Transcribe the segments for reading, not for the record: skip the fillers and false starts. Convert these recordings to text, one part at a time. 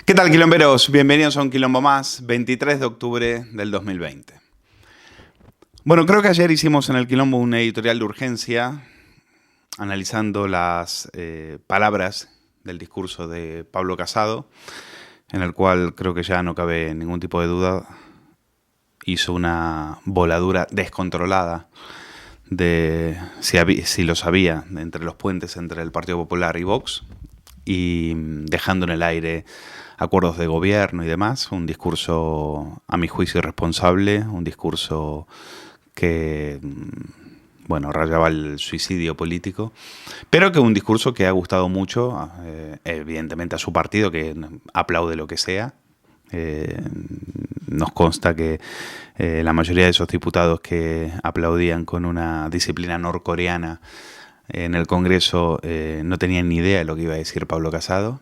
¿Qué tal, quilomberos? Bienvenidos a un quilombo más, 23 de octubre del 2020. Bueno, creo que ayer hicimos en el quilombo un editorial de urgencia analizando las palabras del discurso de Pablo Casado, en el cual creo que ya no cabe ningún tipo de duda, hizo una voladura descontrolada de si lo sabía, entre los puentes entre el Partido Popular y Vox, y dejando en el aire acuerdos de gobierno y demás, un discurso a mi juicio irresponsable, un discurso que, bueno, rayaba el suicidio político, pero que un discurso que ha gustado mucho, evidentemente a su partido, que aplaude lo que sea. Nos consta que la mayoría de esos diputados que aplaudían con una disciplina norcoreana en el Congreso no tenían ni idea de lo que iba a decir Pablo Casado.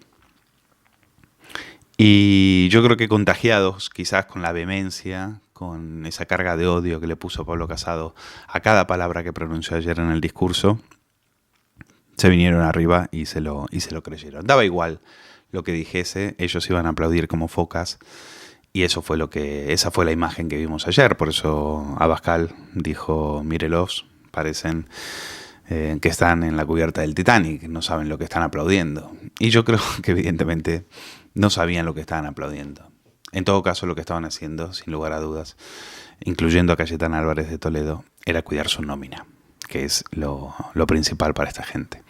Y yo creo que contagiados quizás con la vehemencia, con esa carga de odio que le puso Pablo Casado a cada palabra que pronunció ayer en el discurso, se vinieron arriba y se lo creyeron. Daba igual lo que dijese, ellos iban a aplaudir como focas. Y esa fue la imagen que vimos ayer. Por eso Abascal dijo: mírelos, parecen que están en la cubierta del Titanic, no saben lo que están aplaudiendo. Y yo creo que evidentemente no sabían lo que estaban aplaudiendo. En todo caso, lo que estaban haciendo, sin lugar a dudas, incluyendo a Cayetana Álvarez de Toledo, era cuidar su nómina, que es lo principal para esta gente.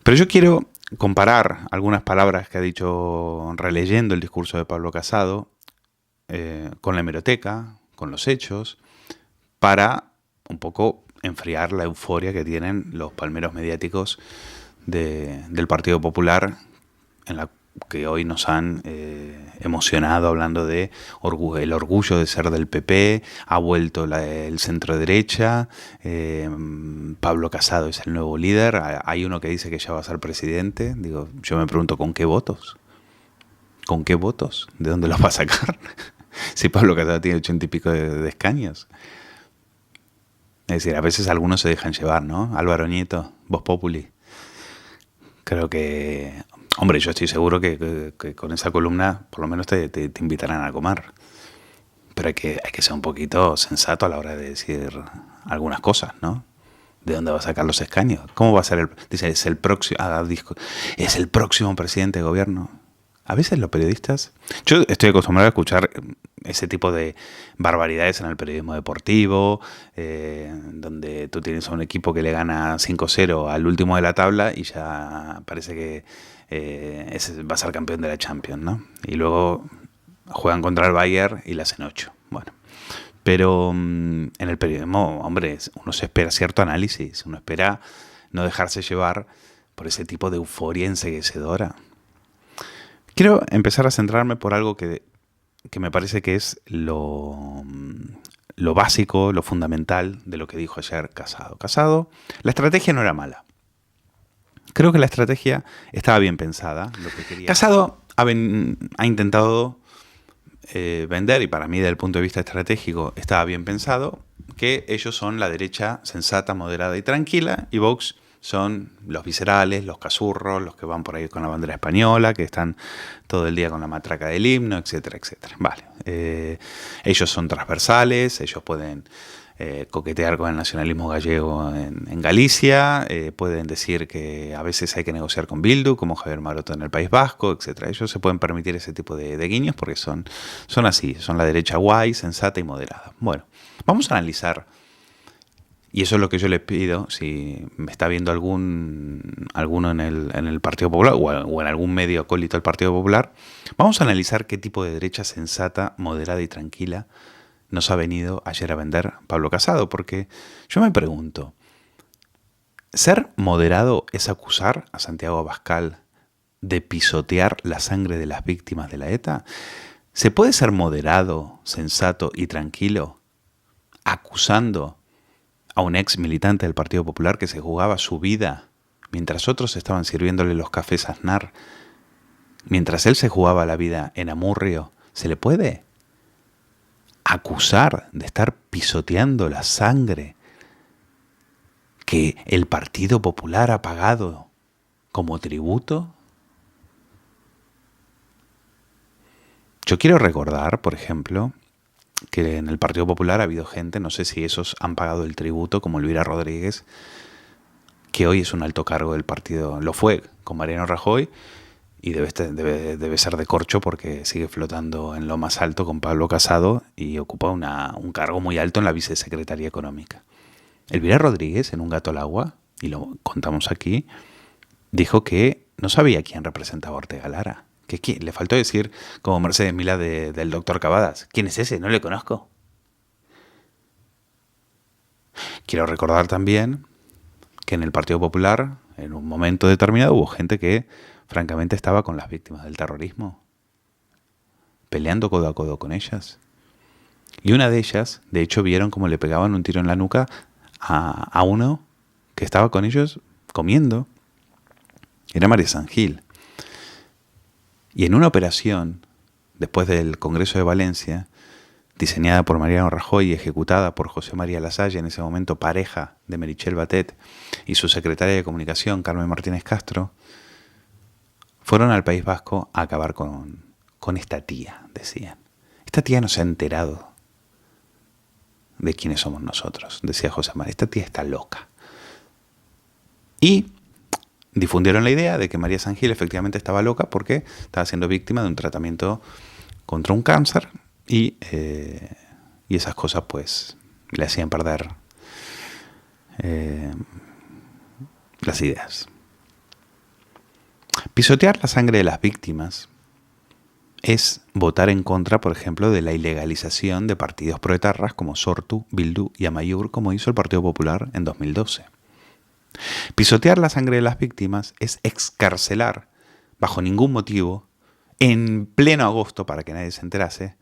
Pero yo quiero comparar algunas palabras que ha dicho releyendo el discurso de Pablo Casado con la hemeroteca, con los hechos, para un poco enfriar la euforia que tienen los palmeros mediáticos del Partido Popular, en la que hoy nos han emocionado hablando de el orgullo de ser del PP, ha vuelto el centro derecha, Pablo Casado es el nuevo líder, hay uno que dice que ya va a ser presidente. Digo, yo me pregunto, ¿con qué votos? ¿Con qué votos? ¿De dónde los va a sacar? Si Pablo Casado tiene 80 y pico de escaños. Es decir, a veces algunos se dejan llevar, ¿no? Álvaro Nieto, Voz Populi. Creo que, hombre, yo estoy seguro que con esa columna por lo menos te invitarán a comer. Pero hay que ser un poquito sensato a la hora de decir algunas cosas, ¿no? ¿De dónde va a sacar los escaños? ¿Cómo va a ser dice, es el próximo presidente de gobierno? A veces los periodistas... Yo estoy acostumbrado a escuchar ese tipo de barbaridades en el periodismo deportivo, donde tú tienes a un equipo que le gana 5-0 al último de la tabla y ya parece que va a ser campeón de la Champions, ¿no? Y luego juegan contra el Bayern y le hacen 8. Bueno, pero en el periodismo, hombre, uno se espera cierto análisis, uno espera no dejarse llevar por ese tipo de euforia enceguecedora. Quiero empezar a centrarme por algo que me parece que es lo básico, lo fundamental de lo que dijo ayer Casado. Casado, la estrategia no era mala. Creo que la estrategia estaba bien pensada. Casado ha intentado vender, y para mí desde el punto de vista estratégico estaba bien pensado, que ellos son la derecha sensata, moderada y tranquila, y Vox son los viscerales, los cazurros, los que van por ahí con la bandera española, que están todo el día con la matraca del himno, etcétera, etcétera. Vale. Ellos son transversales, ellos pueden coquetear con el nacionalismo gallego en Galicia, pueden decir que a veces hay que negociar con Bildu, como Javier Maroto en el País Vasco, etcétera. Ellos se pueden permitir ese tipo de guiños porque son así, son la derecha guay, sensata y moderada. Bueno, vamos a analizar. Y eso es lo que yo les pido, si me está viendo alguno en el Partido Popular o en algún medio acólito del Partido Popular, vamos a analizar qué tipo de derecha sensata, moderada y tranquila nos ha venido ayer a vender Pablo Casado. Porque yo me pregunto, ¿ser moderado es acusar a Santiago Abascal de pisotear la sangre de las víctimas de la ETA? ¿Se puede ser moderado, sensato y tranquilo acusando a un ex militante del Partido Popular que se jugaba su vida mientras otros estaban sirviéndole los cafés a Aznar? Mientras él se jugaba la vida en Amurrio, ¿se le puede acusar de estar pisoteando la sangre que el Partido Popular ha pagado como tributo? Yo quiero recordar, por ejemplo, que en el Partido Popular ha habido gente, no sé si esos han pagado el tributo, como Elvira Rodríguez, que hoy es un alto cargo del partido. Lo fue con Mariano Rajoy y debe ser de corcho porque sigue flotando en lo más alto con Pablo Casado y ocupa un cargo muy alto en la Vicesecretaría Económica. Elvira Rodríguez, en Un gato al agua, y lo contamos aquí, dijo que no sabía quién representaba a Ortega Lara. Le faltó decir, como Mercedes Milá del doctor Cavadas, ¿quién es ese? No le conozco. Quiero recordar también que en el Partido Popular, en un momento determinado, hubo gente que francamente estaba con las víctimas del terrorismo, peleando codo a codo con ellas. Y una de ellas, de hecho, vieron cómo le pegaban un tiro en la nuca a uno que estaba con ellos comiendo. Era María San Gil. Y en una operación, después del Congreso de Valencia, diseñada por Mariano Rajoy y ejecutada por José María Lasalle, en ese momento pareja de Meritxell Batet, y su secretaria de Comunicación, Carmen Martínez Castro, fueron al País Vasco a acabar con esta tía, decían. Esta tía no se ha enterado de quiénes somos nosotros, decía José María. Esta tía está loca. Y difundieron la idea de que María San Gil efectivamente estaba loca porque estaba siendo víctima de un tratamiento contra un cáncer y esas cosas pues le hacían perder las ideas. Pisotear la sangre de las víctimas es votar en contra, por ejemplo, de la ilegalización de partidos proetarras como Sortu, Bildu y Amaiur, como hizo el Partido Popular en 2012. Pisotear la sangre de las víctimas es excarcelar, bajo ningún motivo, en pleno agosto, para que nadie se enterase,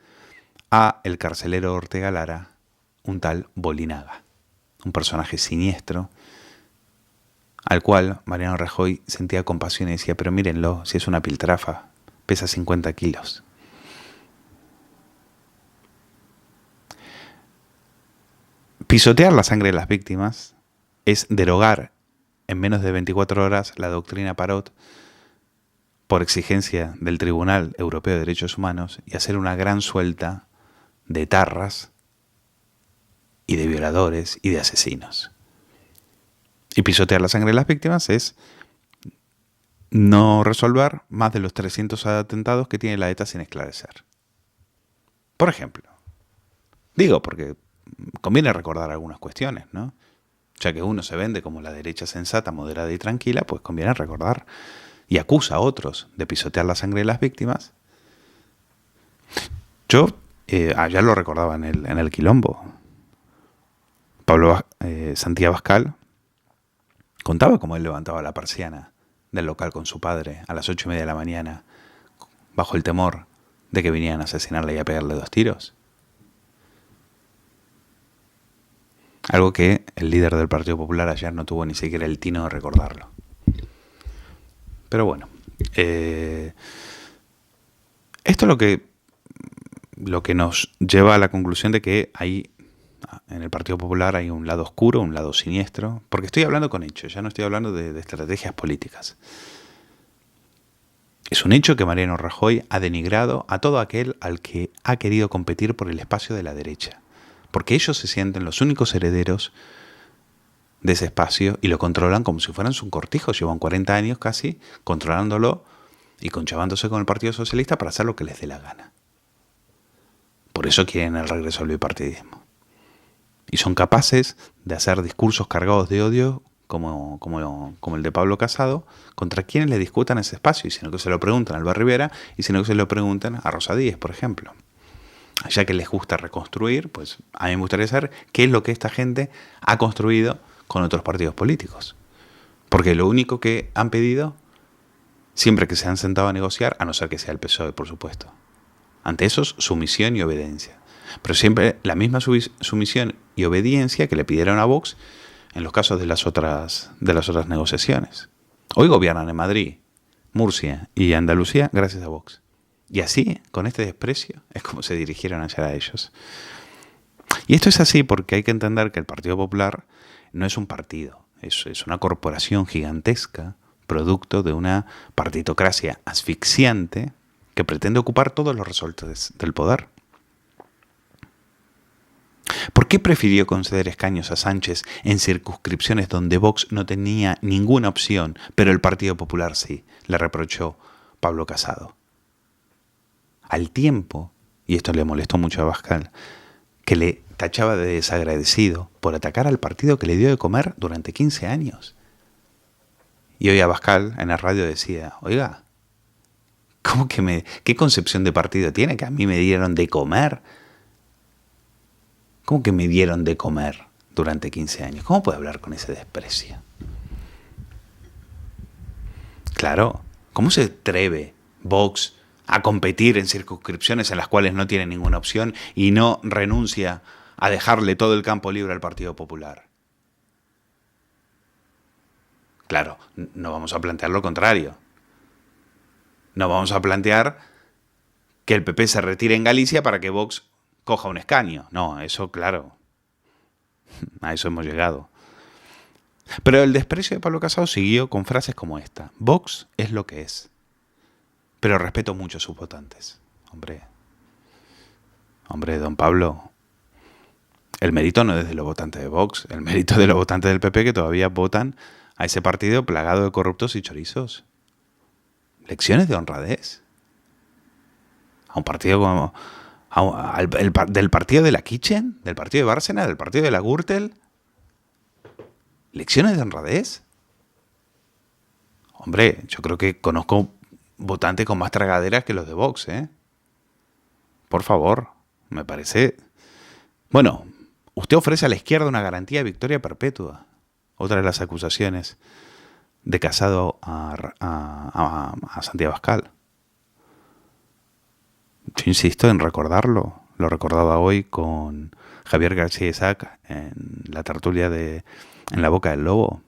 a el carcelero Ortega Lara, un tal Bolinaga, un personaje siniestro, al cual Mariano Rajoy sentía compasión y decía, pero mírenlo, si es una piltrafa, pesa 50 kilos. Pisotear la sangre de las víctimas es derogar en menos de 24 horas la doctrina Parot por exigencia del Tribunal Europeo de Derechos Humanos y hacer una gran suelta de etarras y de violadores y de asesinos. Y pisotear la sangre de las víctimas es no resolver más de los 300 atentados que tiene la ETA sin esclarecer. Por ejemplo, digo porque conviene recordar algunas cuestiones, ¿no? Ya que uno se vende como la derecha sensata, moderada y tranquila, pues conviene recordar y acusa a otros de pisotear la sangre de las víctimas. Yo ya lo recordaba en el Quilombo. Pablo Santía Bascal contaba cómo él levantaba la persiana del local con su padre a las 8:30 de la mañana, bajo el temor de que vinieran a asesinarle y a pegarle 2 tiros. Algo que el líder del Partido Popular ayer no tuvo ni siquiera el tino de recordarlo. Pero bueno, esto es lo que nos lleva a la conclusión de que en el Partido Popular hay un lado oscuro, un lado siniestro, porque estoy hablando con hechos, ya no estoy hablando de estrategias políticas. Es un hecho que Mariano Rajoy ha denigrado a todo aquel al que ha querido competir por el espacio de la derecha, porque ellos se sienten los únicos herederos de ese espacio y lo controlan como si fueran su cortijo. Llevan 40 años casi controlándolo y conchavándose con el Partido Socialista para hacer lo que les dé la gana. Por eso quieren el regreso al bipartidismo. Y son capaces de hacer discursos cargados de odio como el de Pablo Casado contra quienes le discutan ese espacio, y sino que se lo preguntan a Alba Rivera y sino que se lo preguntan a Rosa Díez, por ejemplo. Ya que les gusta reconstruir, pues a mí me gustaría saber qué es lo que esta gente ha construido con otros partidos políticos. Porque lo único que han pedido, siempre que se han sentado a negociar, a no ser que sea el PSOE, por supuesto, ante esos, sumisión y obediencia. Pero siempre la misma sumisión y obediencia que le pidieron a Vox en los casos de las otras negociaciones. Hoy gobiernan en Madrid, Murcia y Andalucía gracias a Vox. Y así, con este desprecio, es como se dirigieron ayer a ellos. Y esto es así porque hay que entender que el Partido Popular no es un partido, es una corporación gigantesca, producto de una partitocracia asfixiante que pretende ocupar todos los resortes del poder. ¿Por qué prefirió conceder escaños a Sánchez en circunscripciones donde Vox no tenía ninguna opción, pero el Partido Popular sí? Le reprochó Pablo Casado. Al tiempo, y esto le molestó mucho a Abascal, que le tachaba de desagradecido por atacar al partido que le dio de comer durante 15 años. Y hoy Abascal en la radio decía, oiga, ¿qué concepción de partido tiene que a mí me dieron de comer? ¿Cómo que me dieron de comer durante 15 años? ¿Cómo puede hablar con ese desprecio? Claro, ¿cómo se atreve Vox a competir en circunscripciones en las cuales no tiene ninguna opción y no renuncia a dejarle todo el campo libre al Partido Popular? Claro, no vamos a plantear lo contrario. No vamos a plantear que el PP se retire en Galicia para que Vox coja un escaño. No, eso claro. A eso hemos llegado. Pero el desprecio de Pablo Casado siguió con frases como esta. Vox es lo que es. Pero respeto mucho a sus votantes. Hombre, don Pablo, el mérito no es de los votantes de Vox, el mérito es de los votantes del PP que todavía votan a ese partido plagado de corruptos y chorizos. Lecciones de honradez. A un partido como... del partido de la Kitchen, del partido de Bárcena, del partido de la Gürtel. ¿Lecciones de honradez? Hombre, yo creo que conozco votantes con más tragaderas que los de Vox, ¿eh? Por favor, me parece... Bueno, usted ofrece a la izquierda una garantía de victoria perpetua. Otra de las acusaciones de Casado a Santiago Abascal. Yo insisto en recordarlo. Lo recordaba hoy con Javier García Isaac en la tertulia en La Boca del Lobo.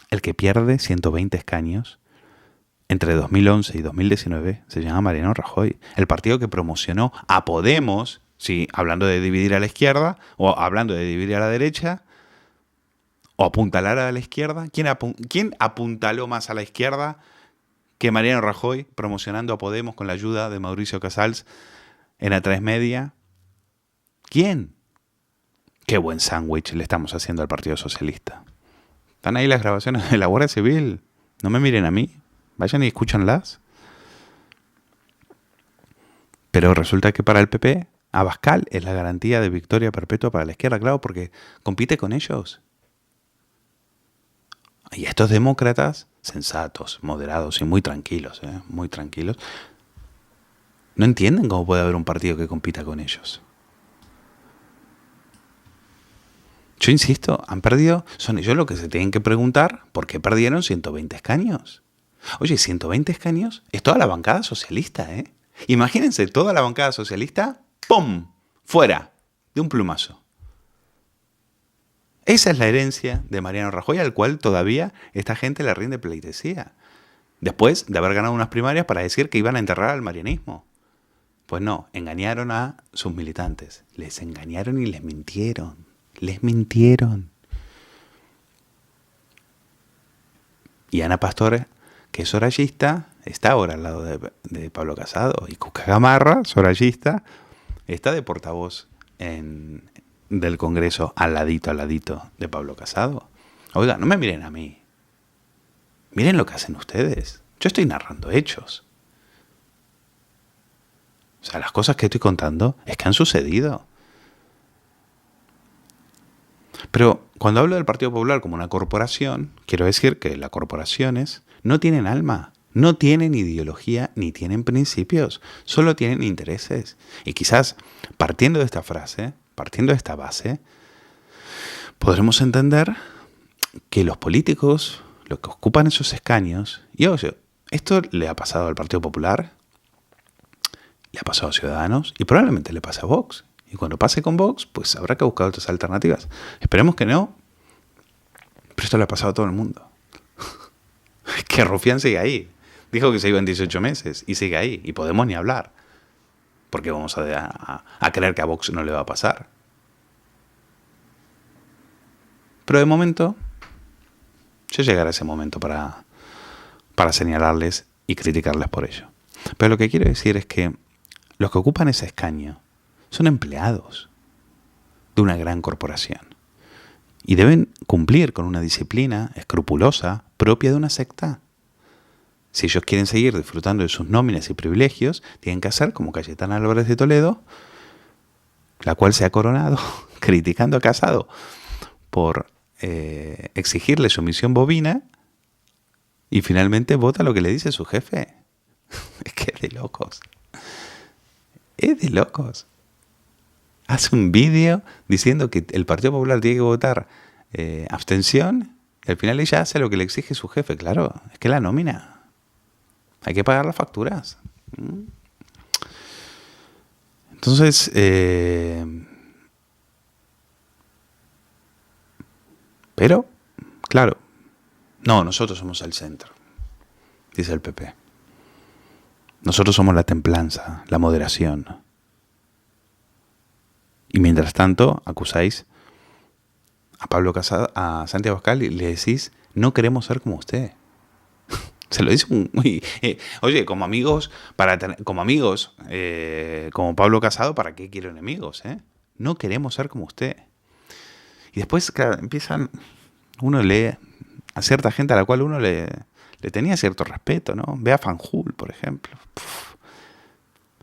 El que pierde 120 escaños entre 2011 y 2019 se llama Mariano Rajoy. El partido que promocionó a Podemos, sí, hablando de dividir a la izquierda, o hablando de dividir a la derecha, o apuntalar a la izquierda. ¿Quién apuntaló más a la izquierda que Mariano Rajoy promocionando a Podemos con la ayuda de Mauricio Casals en A3 Media? ¿Quién? Qué buen sándwich le estamos haciendo al Partido Socialista. Están ahí las grabaciones de la Guardia Civil. No me miren a mí. Vayan y escúchanlas. Pero resulta que para el PP, Abascal es la garantía de victoria perpetua para la izquierda, claro, porque compite con ellos. Y estos demócratas, sensatos, moderados y muy tranquilos, no entienden cómo puede haber un partido que compita con ellos. Yo insisto, han perdido, son ellos los que se tienen que preguntar por qué perdieron 120 escaños. Oye, 120 escaños es toda la bancada socialista, ¿eh? Imagínense, toda la bancada socialista, ¡pum!, fuera, de un plumazo. Esa es la herencia de Mariano Rajoy, al cual todavía esta gente le rinde pleitesía. Después de haber ganado unas primarias para decir que iban a enterrar al marianismo. Pues no, engañaron a sus militantes. Les engañaron y les mintieron. Les mintieron. Y Ana Pastor, que es sorayista, está ahora al lado de Pablo Casado. Y Cuca Gamarra, sorayista, está de portavoz del Congreso al ladito de Pablo Casado. Oiga, no me miren a mí. Miren lo que hacen ustedes. Yo estoy narrando hechos. O sea, las cosas que estoy contando es que han sucedido. Pero cuando hablo del Partido Popular como una corporación, quiero decir que las corporaciones no tienen alma, no tienen ideología ni tienen principios, solo tienen intereses. Y quizás partiendo de esta frase, partiendo de esta base, podremos entender que los políticos, los que ocupan esos escaños, y oye, esto le ha pasado al Partido Popular, le ha pasado a Ciudadanos y probablemente le pase a Vox. Y cuando pase con Vox, pues habrá que buscar otras alternativas. Esperemos que no, pero esto le ha pasado a todo el mundo. Que Rufián sigue ahí. Dijo que se iba en 18 meses y sigue ahí. Y Podemos ni hablar. Porque vamos a creer que a Vox no le va a pasar. Pero de momento, ya llegará ese momento para señalarles y criticarles por ello. Pero lo que quiero decir es que los que ocupan ese escaño son empleados de una gran corporación y deben cumplir con una disciplina escrupulosa propia de una secta. Si ellos quieren seguir disfrutando de sus nóminas y privilegios, tienen que hacer como Cayetana Álvarez de Toledo, la cual se ha coronado criticando a Casado por exigirle sumisión bovina y finalmente vota lo que le dice su jefe. Es que es de locos. Es de locos. Hace un vídeo diciendo que el Partido Popular tiene que votar abstención y al final ella hace lo que le exige su jefe. Claro, es que la nómina. Hay que pagar las facturas. Entonces, pero, claro, no, nosotros somos el centro, dice el PP. Nosotros somos la templanza, la moderación. Y mientras tanto, acusáis a Pablo Casado, a Santiago Abascal y le decís, no queremos ser como usted. Se lo dice oye, como amigos, como Pablo Casado, ¿para qué quiero enemigos? No queremos ser como usted. Y después, claro, uno lee a cierta gente a la cual uno le tenía cierto respeto, ¿no? Ve a Fanjul, por ejemplo.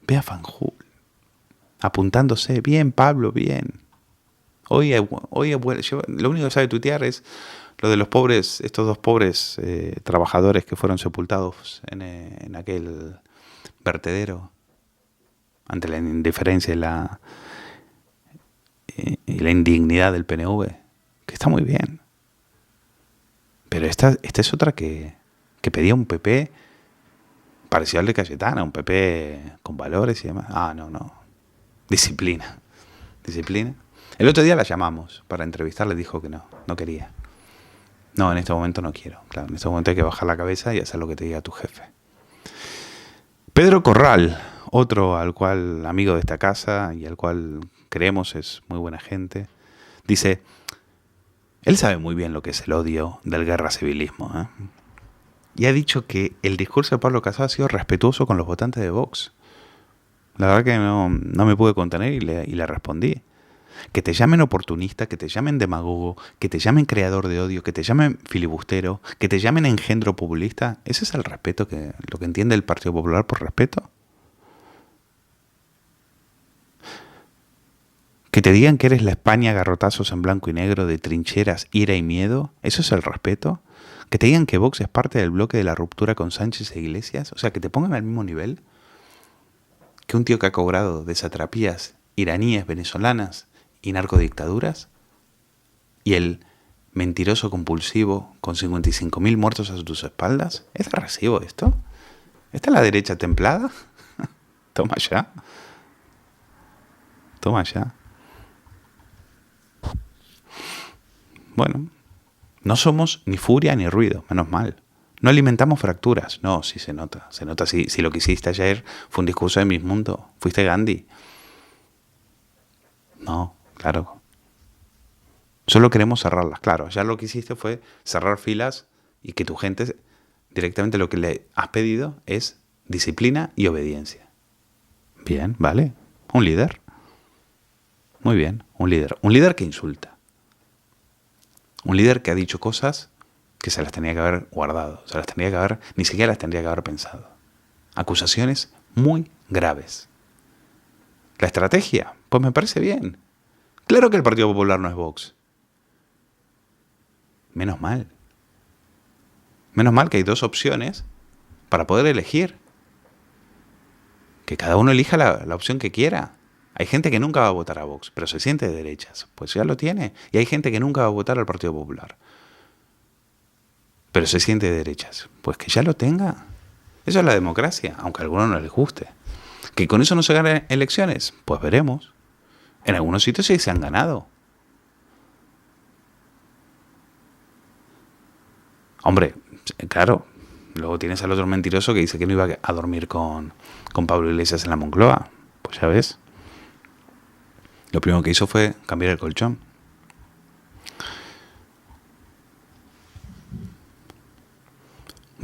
Ve a Fanjul. Apuntándose, bien, Pablo, bien. Hoy lo único que sabe tuitear es lo de los pobres, estos dos pobres trabajadores que fueron sepultados en aquel vertedero ante la indiferencia y la indignidad del PNV, que está muy bien. Pero esta es otra que pedía un PP parecido al de Cayetana, un PP con valores y demás. No. Disciplina. El otro día la llamamos para entrevistarle, dijo que no quería. No, en este momento no quiero. Claro, en este momento hay que bajar la cabeza y hacer lo que te diga tu jefe. Pedro Corral, otro amigo de esta casa y al cual creemos es muy buena gente, dice, él sabe muy bien lo que es el odio del guerra civilismo, y ha dicho que el discurso de Pablo Casado ha sido respetuoso con los votantes de Vox. La verdad que no me pude contener y le respondí. Que te llamen oportunista, que te llamen demagogo, que te llamen creador de odio, que te llamen filibustero, que te llamen engendro populista, ¿ese es el respeto lo que entiende el Partido Popular por respeto? Que te digan que eres la España a garrotazos en blanco y negro de trincheras, ira y miedo, ¿eso es el respeto? Que te digan que Vox es parte del bloque de la ruptura con Sánchez e Iglesias, o sea, que te pongan al mismo nivel que un tío que ha cobrado de satrapías iraníes, venezolanas y narcodictaduras, y el mentiroso compulsivo con 55.000 muertos a tus espaldas. ¿Es de recibo esto? ¿Esta es la derecha templada? Toma ya. Bueno, no somos ni furia ni ruido, menos mal. No alimentamos fracturas. No, sí se nota. Se nota si lo que hiciste ayer fue un discurso de Mismundo. ¿Fuiste Gandhi? No, claro. Solo queremos cerrarlas. Claro, ya lo que hiciste fue cerrar filas y que tu gente directamente lo que le has pedido es disciplina y obediencia. Bien, vale. Un líder. Muy bien, un líder. Un líder que insulta. Un líder que ha dicho cosas que se las tenía que haber guardado. Ni siquiera las tendría que haber pensado. Acusaciones muy graves. La estrategia, pues me parece bien. Claro que el Partido Popular no es Vox. Menos mal. Menos mal que hay dos opciones para poder elegir. Que cada uno elija la opción que quiera. Hay gente que nunca va a votar a Vox, pero se siente de derechas. Pues ya lo tiene. Y hay gente que nunca va a votar al Partido Popular, pero se siente de derechas. Pues que ya lo tenga. Eso es la democracia, aunque a algunos no les guste. ¿Que con eso no se ganan elecciones? Pues veremos. En algunos sitios sí se han ganado. Hombre, claro, luego tienes al otro mentiroso que dice que no iba a dormir con Pablo Iglesias en la Moncloa. Pues ya ves. Lo primero que hizo fue cambiar el colchón.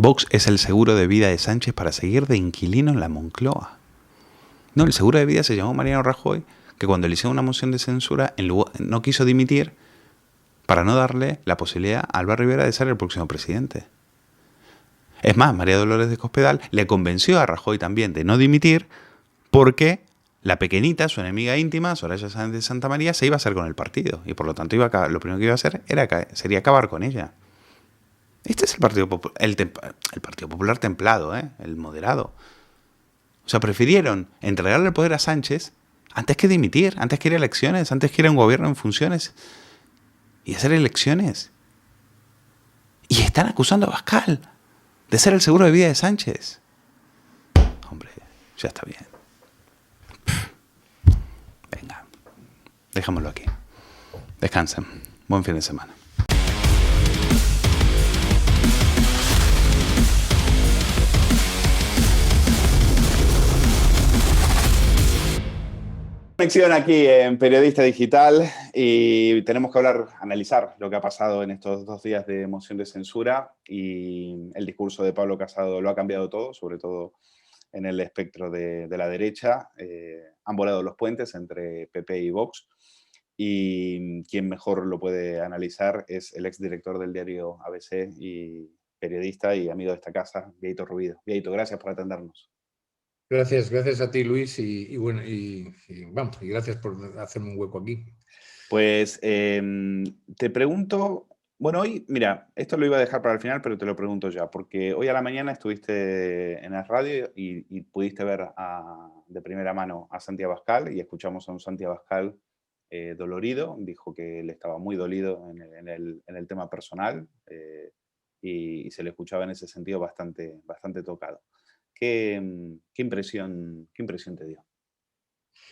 Vox es el seguro de vida de Sánchez para seguir de inquilino en la Moncloa. No, el seguro de vida se llamó Mariano Rajoy, que cuando le hicieron una moción de censura no quiso dimitir para no darle la posibilidad a Álvaro Rivera de ser el próximo presidente. Es más, María Dolores de Cospedal le convenció a Rajoy también de no dimitir porque la pequeñita, su enemiga íntima, Soraya Sáenz de Santa María, se iba a hacer con el partido. Y por lo tanto lo primero que iba a hacer sería acabar con ella. Este es el Partido Popular, el Partido Popular templado, el moderado. O sea, prefirieron entregarle el poder a Sánchez antes que dimitir, antes que ir a elecciones, antes que ir a un gobierno en funciones y hacer elecciones. Y están acusando a Abascal de ser el seguro de vida de Sánchez. Hombre, ya está bien. Venga, dejémoslo aquí. Descansen. Buen fin de semana. Conexión aquí en Periodista Digital y tenemos que analizar lo que ha pasado en estos 2 días de moción de censura, y el discurso de Pablo Casado lo ha cambiado todo, sobre todo en el espectro de la derecha. Han volado los puentes entre PP y Vox, y quien mejor lo puede analizar es el exdirector del diario ABC y periodista y amigo de esta casa, Bieito Rubido. Bieito, gracias por atendernos. Gracias a ti, Luis, y gracias por hacerme un hueco aquí. Pues te pregunto, bueno, hoy, mira, esto lo iba a dejar para el final, pero te lo pregunto ya, porque hoy a la mañana estuviste en la radio y pudiste ver de primera mano a Santi Abascal, y escuchamos a un Santi Abascal dolorido. Dijo que él estaba muy dolido en el tema personal, y se le escuchaba en ese sentido bastante tocado. ¿Qué impresión te dio?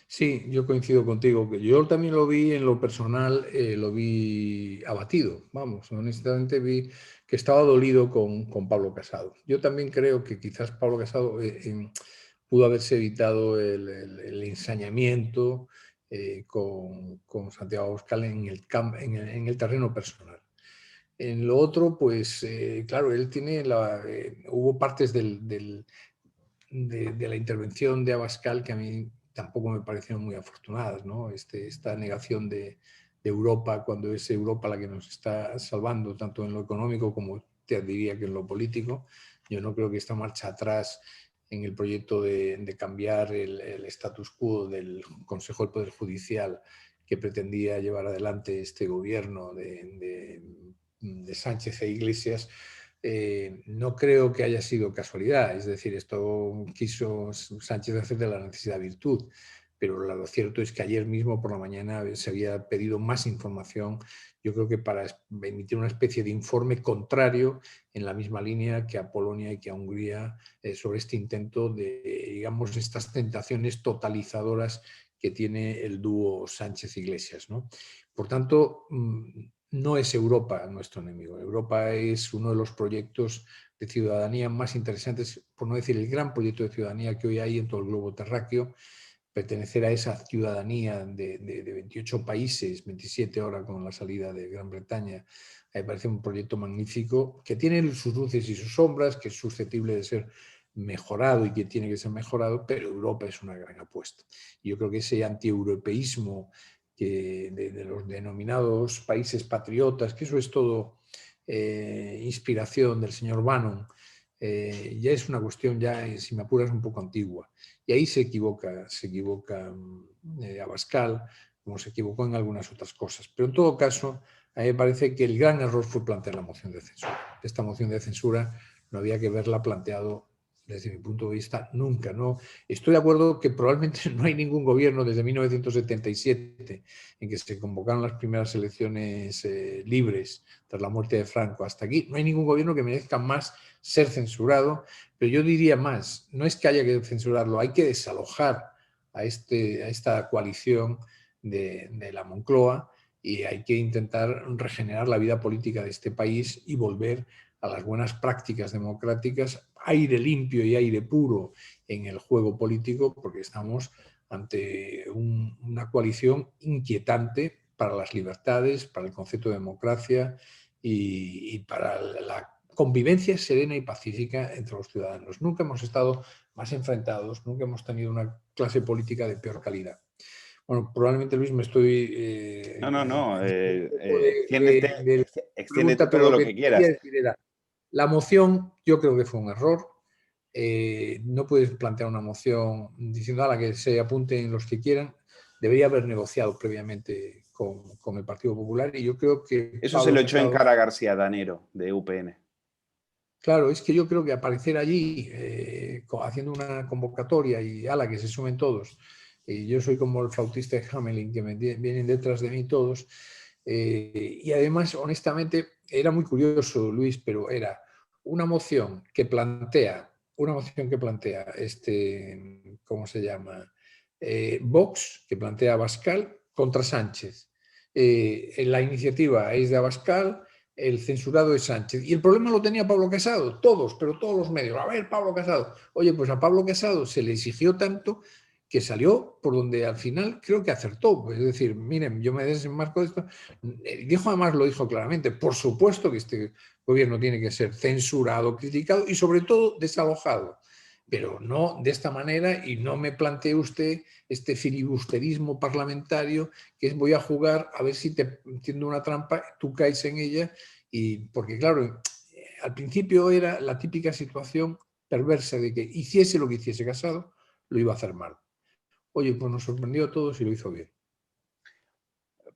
Sí, yo coincido contigo. Yo también lo vi en lo personal, lo vi abatido. Vamos, honestamente vi que estaba dolido con Pablo Casado. Yo también creo que quizás Pablo Casado pudo haberse evitado el ensañamiento con Santiago Abascal en el terreno personal. En lo otro, pues claro, él tiene hubo partes de la intervención de Abascal que a mí tampoco me parecieron muy afortunadas, ¿no? Esta negación de Europa, cuando es Europa la que nos está salvando, tanto en lo económico como te diría que en lo político. Yo no creo que esta marcha atrás en el proyecto de cambiar el status quo del Consejo del Poder Judicial que pretendía llevar adelante este gobierno de Sánchez e Iglesias, no creo que haya sido casualidad. Es decir, esto quiso Sánchez hacer de la necesidad virtud, pero lo cierto es que ayer mismo por la mañana se había pedido más información, yo creo que para emitir una especie de informe contrario en la misma línea que a Polonia y que a Hungría, sobre este intento de, digamos, estas tentaciones totalizadoras que tiene el dúo Sánchez-Iglesias, ¿no? Por tanto, no es Europa nuestro enemigo. Europa es uno de los proyectos de ciudadanía más interesantes, por no decir el gran proyecto de ciudadanía que hoy hay en todo el globo terráqueo. Pertenecer a esa ciudadanía de 28 países, 27 ahora con la salida de Gran Bretaña, me parece un proyecto magnífico que tiene sus luces y sus sombras, que es susceptible de ser mejorado y que tiene que ser mejorado, pero Europa es una gran apuesta. Y yo creo que ese antieuropeísmo de los denominados países patriotas, que eso es todo inspiración del señor Bannon, ya es una cuestión, si me apuras, un poco antigua. Y ahí se equivoca Abascal, como se equivocó en algunas otras cosas. Pero en todo caso, a mí me parece que el gran error fue plantear la moción de censura. Esta moción de censura no había que haberla planteado, desde mi punto de vista, nunca. ¿No? Estoy de acuerdo que probablemente no hay ningún gobierno desde 1977, en que se convocaron las primeras elecciones libres tras la muerte de Franco hasta aquí. No hay ningún gobierno que merezca más ser censurado, pero yo diría más, no es que haya que censurarlo, hay que desalojar a esta coalición de la Moncloa, y hay que intentar regenerar la vida política de este país y volver a las buenas prácticas democráticas, aire limpio y aire puro en el juego político, porque estamos ante una coalición inquietante para las libertades, para el concepto de democracia y para la convivencia serena y pacífica entre los ciudadanos. Nunca hemos estado más enfrentados, nunca hemos tenido una clase política de peor calidad. Bueno, probablemente, Luis, me estoy No. un poco de la Extiéndete pregunta, pero todo lo lo que que quería quieras. decir era, la moción yo creo que fue un error. No puedes plantear una moción diciendo a la que se apunten los que quieran. Debería haber negociado previamente con el Partido Popular y yo creo que Eso se Pablo lo echó en Casado, cara a García Danero, de UPN. claro, es que yo creo que aparecer allí haciendo una convocatoria y ala, que se sumen todos, y yo soy como el flautista de Hamelin, que vienen detrás de mí todos, y además, honestamente, era muy curioso, Luis, pero era una moción que plantea, ¿cómo se llama? Vox, que plantea Abascal contra Sánchez. La iniciativa es de Abascal, el censurado es Sánchez. Y el problema lo tenía Pablo Casado, todos, pero todos los medios. A ver, Pablo Casado. Oye, pues a Pablo Casado se le exigió tanto que salió por donde al final creo que acertó. Pues, es decir, miren, yo me desenmarco de esto. Dijo, además lo dijo claramente, por supuesto que este gobierno tiene que ser censurado, criticado y sobre todo desalojado, pero no de esta manera, y no me plantee usted este filibusterismo parlamentario que es voy a jugar a ver si te entiendo una trampa, tú caes en ella, y porque claro, al principio era la típica situación perversa de que hiciese lo que hiciese Casado, lo iba a hacer mal. Oye, pues nos sorprendió a todos y lo hizo bien.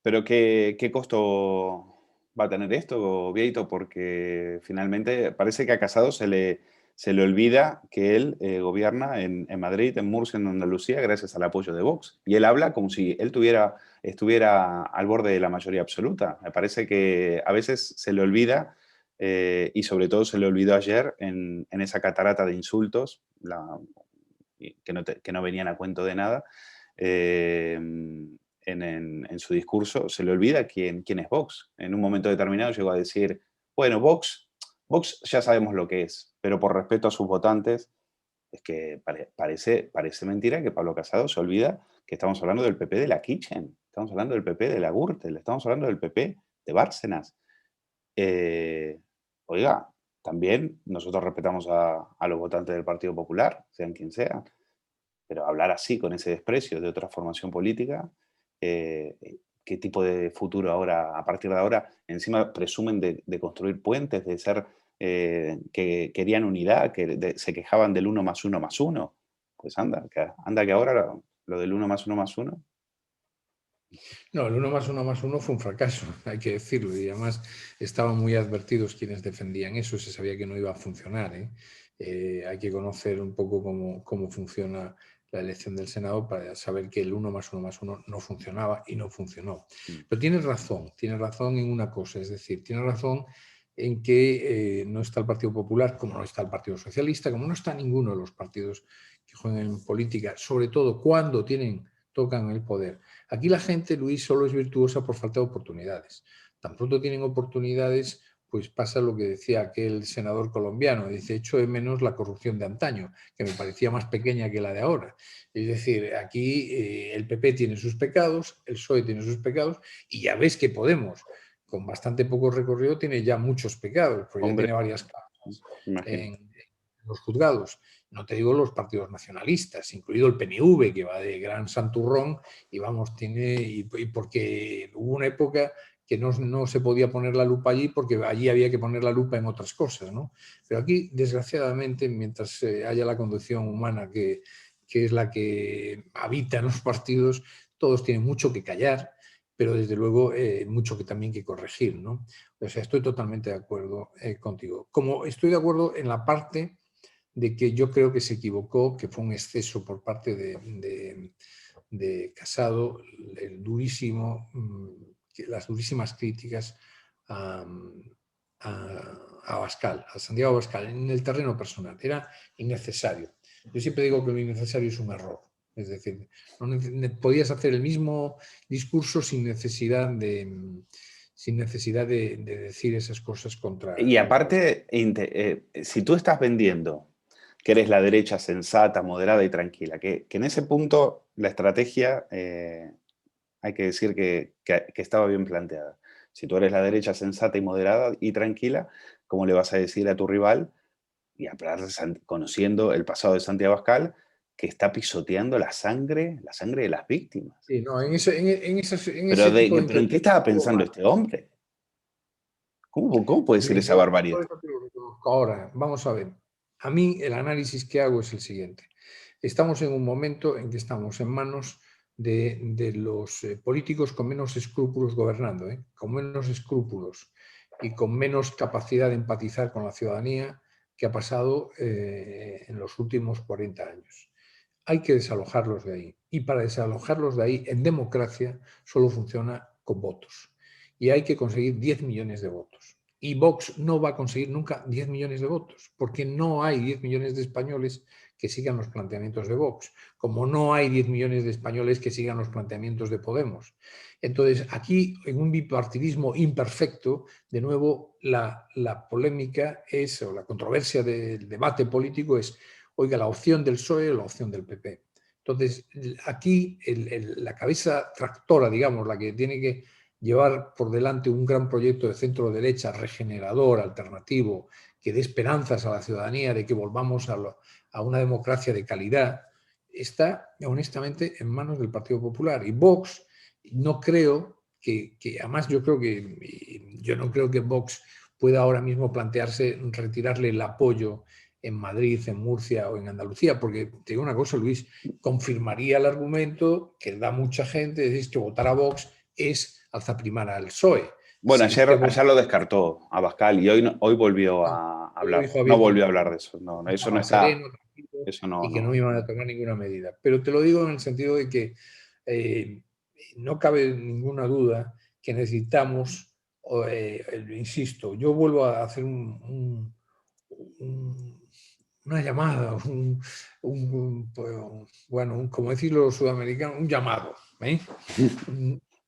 Pero ¿qué costo va a tener esto, Vieito? Porque finalmente parece que a Casado se le olvida que él gobierna en Madrid, en Murcia, en Andalucía, gracias al apoyo de Vox. Y él habla como si él estuviera al borde de la mayoría absoluta. Me parece que a veces se le olvida, y sobre todo se le olvidó ayer en esa catarata de insultos que no venían a cuento de nada. En su discurso se le olvida quién es Vox. En un momento determinado llegó a decir, bueno, Vox ya sabemos lo que es, pero por respeto a sus votantes, es que parece mentira que Pablo Casado se olvida que estamos hablando del PP de la Kitchen, estamos hablando del PP de la Gürtel, estamos hablando del PP de Bárcenas. Eh, Oiga, también nosotros respetamos a los votantes del Partido Popular, sean quien sean, pero hablar así, con ese desprecio de otra formación política, eh, ¿qué tipo de futuro ahora, a partir de ahora, encima presumen de construir puentes, de ser, que querían unidad, se quejaban del uno más uno más uno? Pues anda que ahora lo del uno más uno más uno. No, el uno más uno fue un fracaso, hay que decirlo, y además estaban muy advertidos quienes defendían eso, se sabía que no iba a funcionar, ¿eh? Hay que conocer un poco cómo funciona la elección del Senado para saber que el uno más uno no funcionaba y no funcionó. Mm. Pero tienes razón en una cosa, es decir, tienes razón en que no está el Partido Popular, como no está el Partido Socialista, como no está ninguno de los partidos que juegan en política, sobre todo cuando tocan el poder. Aquí la gente, Luis, solo es virtuosa por falta de oportunidades. Tan pronto tienen oportunidades, pues pasa lo que decía aquel senador colombiano, dice, echo de menos la corrupción de antaño, que me parecía más pequeña que la de ahora. Es decir, aquí el PP tiene sus pecados, el PSOE tiene sus pecados, y ya ves que Podemos, con bastante poco recorrido, tiene ya muchos pecados, porque ya Hombre, tiene varias causas imagino. en los juzgados. No te digo los partidos nacionalistas, incluido el PNV, que va de gran santurrón y vamos, y porque hubo una época que no se podía poner la lupa allí porque allí había que poner la lupa en otras cosas, ¿no? Pero aquí, desgraciadamente, mientras haya la conducción humana que es la que habita en los partidos, todos tienen mucho que callar, pero desde luego mucho que también que corregir, ¿no? O sea, estoy totalmente de acuerdo contigo. Como estoy de acuerdo en la parte de que yo creo que se equivocó, que fue un exceso por parte de Casado, las durísimas críticas a, a Abascal, a Santiago Abascal, en el terreno personal. Era innecesario. Yo siempre digo que lo innecesario es un error. Es decir, podías hacer el mismo discurso sin necesidad de decir esas cosas Y contra los... aparte, si tú estás vendiendo que eres la derecha sensata, moderada y tranquila, que en ese punto la estrategia, hay que decir que estaba bien planteada. Si tú eres la derecha sensata y moderada y tranquila, ¿cómo le vas a decir a tu rival, y aparte conociendo el pasado de Santiago Abascal, que está pisoteando la sangre de las víctimas? Sí, no, en Pero, ese tipo de ¿pero en qué estaba intervenciones. pensando este hombre? ¿Cómo puede decir Luis, esa yo barbaridad? todo eso te lo reconozco. Ahora, vamos a ver. A mí el análisis que hago es el siguiente. Estamos en un momento en que estamos en manos de los políticos con menos escrúpulos gobernando, con menos escrúpulos y con menos capacidad de empatizar con la ciudadanía que ha pasado en los últimos 40 años. Hay que desalojarlos de ahí. Y para desalojarlos de ahí, en democracia, solo funciona con votos. Y hay que conseguir 10 millones de votos. Y Vox no va a conseguir nunca 10 millones de votos, porque no hay 10 millones de españoles que sigan los planteamientos de Vox, como no hay 10 millones de españoles que sigan los planteamientos de Podemos. Entonces, aquí, en un bipartidismo imperfecto, de nuevo, la polémica es, o la controversia del debate político es, oiga, la opción del PSOE o la opción del PP. Entonces, aquí la cabeza tractora, digamos, la que tiene que llevar por delante un gran proyecto de centro derecha regenerador, alternativo, que dé esperanzas a la ciudadanía de que volvamos a una democracia de calidad, está honestamente en manos del Partido Popular. Y Vox, no creo además yo no creo que Vox pueda ahora mismo plantearse retirarle el apoyo en Madrid, en Murcia o en Andalucía, porque te digo una cosa, Luis, confirmaría el argumento que da mucha gente, decís que votar a Vox es alzaprimar al PSOE. Bueno, Si este ayer lo descartó Abascal y hoy, hoy volvió no, a lo hablar. dijo No volvió a abiertamente, hablar de eso. No, eso no estaba está. sereno, tranquilo, Eso no, y que no iban a tomar ninguna medida. Pero te lo digo en el sentido de que eh, no cabe ninguna duda que necesitamos, insisto, yo vuelvo a hacer una llamada, bueno, como decirlo los sudamericanos, un llamado. ¿Eh?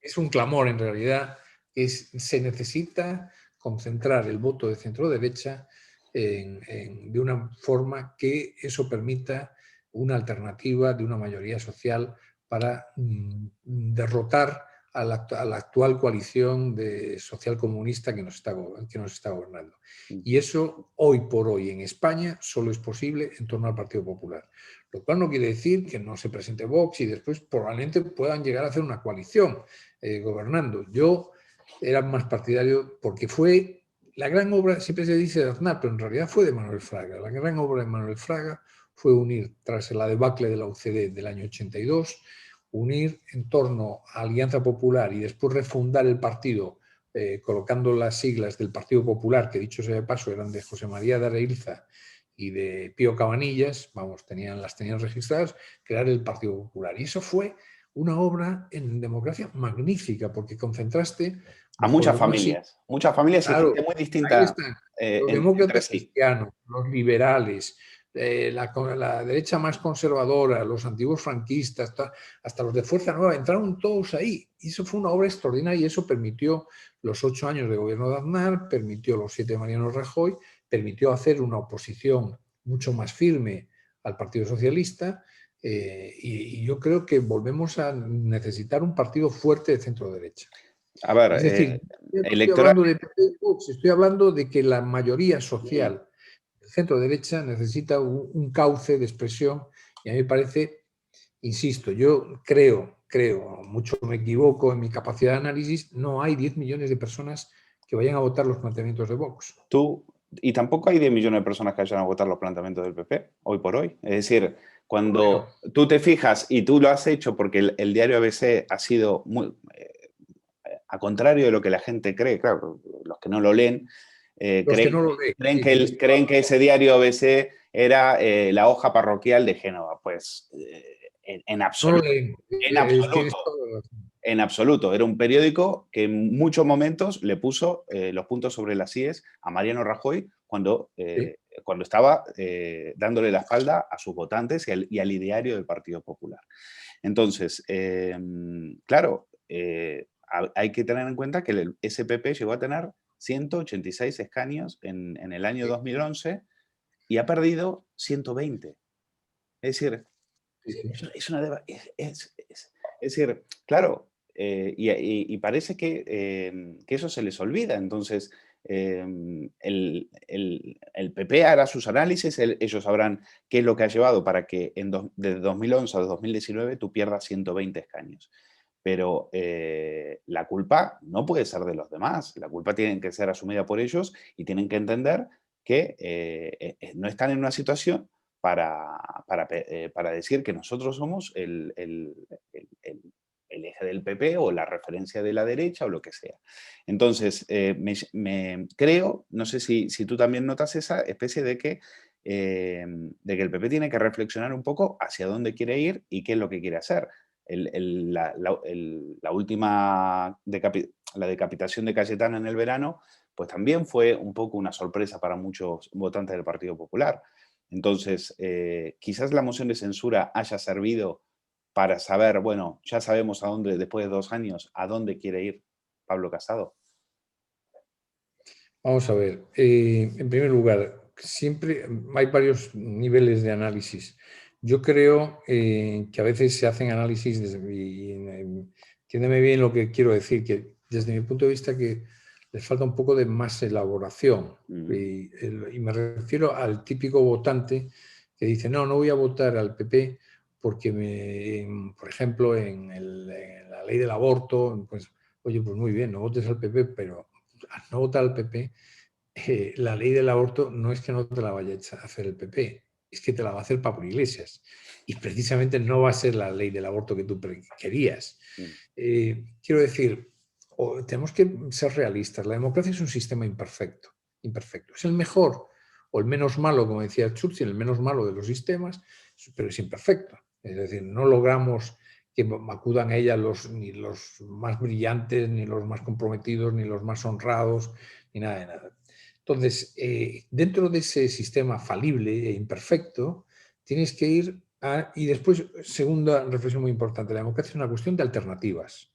Es un clamor en realidad. Se necesita concentrar el voto de centro derecha de una forma que eso permita una alternativa de una mayoría social para derrotar a la actual coalición social comunista que nos está gobernando. Y eso, hoy por hoy, en España, solo es posible en torno al Partido Popular. Lo cual no quiere decir que no se presente Vox y después probablemente puedan llegar a hacer una coalición gobernando. Yo era más partidario porque fue la gran obra, siempre se dice de Aznar, pero en realidad fue de Manuel Fraga. La gran obra de Manuel Fraga fue unir, tras la debacle de la UCD del año 82, unir en torno a Alianza Popular y después refundar el partido colocando las siglas del Partido Popular, que dicho sea de paso eran de José María de Areilza y de Pío Cabanillas, vamos, las tenían registradas, crear el Partido Popular. Y eso fue una obra en democracia magnífica, porque contrastaste a bajo muchas familias y claro, gente muy ahí distinta están los entre demócratas sí. cristianos, los liberales, la derecha más conservadora, los antiguos franquistas, hasta los de Fuerza Nueva, entraron todos ahí. Y eso fue una obra extraordinaria y eso permitió los 8 años de gobierno de Aznar, permitió los 7 de Mariano Rajoy, permitió hacer una oposición mucho más firme al Partido Socialista. Y yo creo que volvemos a necesitar un partido fuerte de centro derecha. A ver, Es decir, yo no estoy electoral. hablando de PP y Vox, estoy hablando de que la mayoría social del centro derecha necesita un cauce de expresión y a mí me parece, insisto, yo creo, mucho me equivoco en mi capacidad de análisis, no hay 10 millones de personas que vayan a votar los planteamientos de Vox. Y tampoco hay 10 millones de personas que vayan a votar los planteamientos del PP, hoy por hoy. Es decir, Bueno, cuando tú te fijas, y tú lo has hecho porque el diario ABC ha sido muy, a contrario de lo que la gente cree, claro, los que no lo leen, los que no lo leen, sí, sí, estoy creen que ese diario ABC era la hoja parroquial de Génova. Pues en no lo absoluto, leen, en absoluto. tienes toda la razón. En absoluto. Era un periódico que en muchos momentos le puso los puntos sobre las IES a Mariano Rajoy Sí. cuando estaba dándole la espalda a sus votantes y al ideario del Partido Popular. Entonces, claro, hay que tener en cuenta que el SPP llegó a tener 186 escaños en el año 2011 y ha perdido 120. Es decir, Sí, sí. es decir, claro, y parece que eso se les olvida. Entonces, el PP hará sus análisis, ellos sabrán qué es lo que ha llevado para que desde 2011 a 2019 tú pierdas 120 escaños. Pero la culpa no puede ser de los demás, la culpa tiene que ser asumida por ellos y tienen que entender que no están en una situación para decir que nosotros somos el eje del PP o la referencia de la derecha o lo que sea. Entonces, creo, no sé si tú también notas esa especie de que el PP tiene que reflexionar un poco hacia dónde quiere ir y qué es lo que quiere hacer. La última la decapitación de Cayetano en el verano, pues también fue un poco una sorpresa para muchos votantes del Partido Popular. Entonces, quizás la moción de censura haya servido para saber, bueno, ya sabemos a dónde, después de 2 años, a dónde quiere ir Pablo Casado. Vamos a ver, en primer lugar, siempre hay varios niveles de análisis. Yo creo que a veces se hacen análisis, entiéndeme bien lo que quiero decir, que desde mi punto de vista que les falta un poco de más elaboración. Y me refiero al típico votante que dice, no voy a votar al PP porque, por ejemplo, en la ley del aborto, pues, oye, pues muy bien, no votes al PP, pero al no votar al PP, la ley del aborto no es que no te la vaya a hacer el PP, es que te la va a hacer Pablo Iglesias. Y precisamente no va a ser la ley del aborto que tú querías. Quiero decir, tenemos que ser realistas. La democracia es un sistema imperfecto. Es el mejor o el menos malo, como decía Churchill, el menos malo de los sistemas, pero es imperfecto. Es decir, no logramos que acudan a ella ni los más brillantes, ni los más comprometidos, ni los más honrados, ni nada de nada. Entonces, dentro de ese sistema falible e imperfecto, tienes que ir a... Y después, segunda reflexión muy importante, la democracia es una cuestión de alternativas,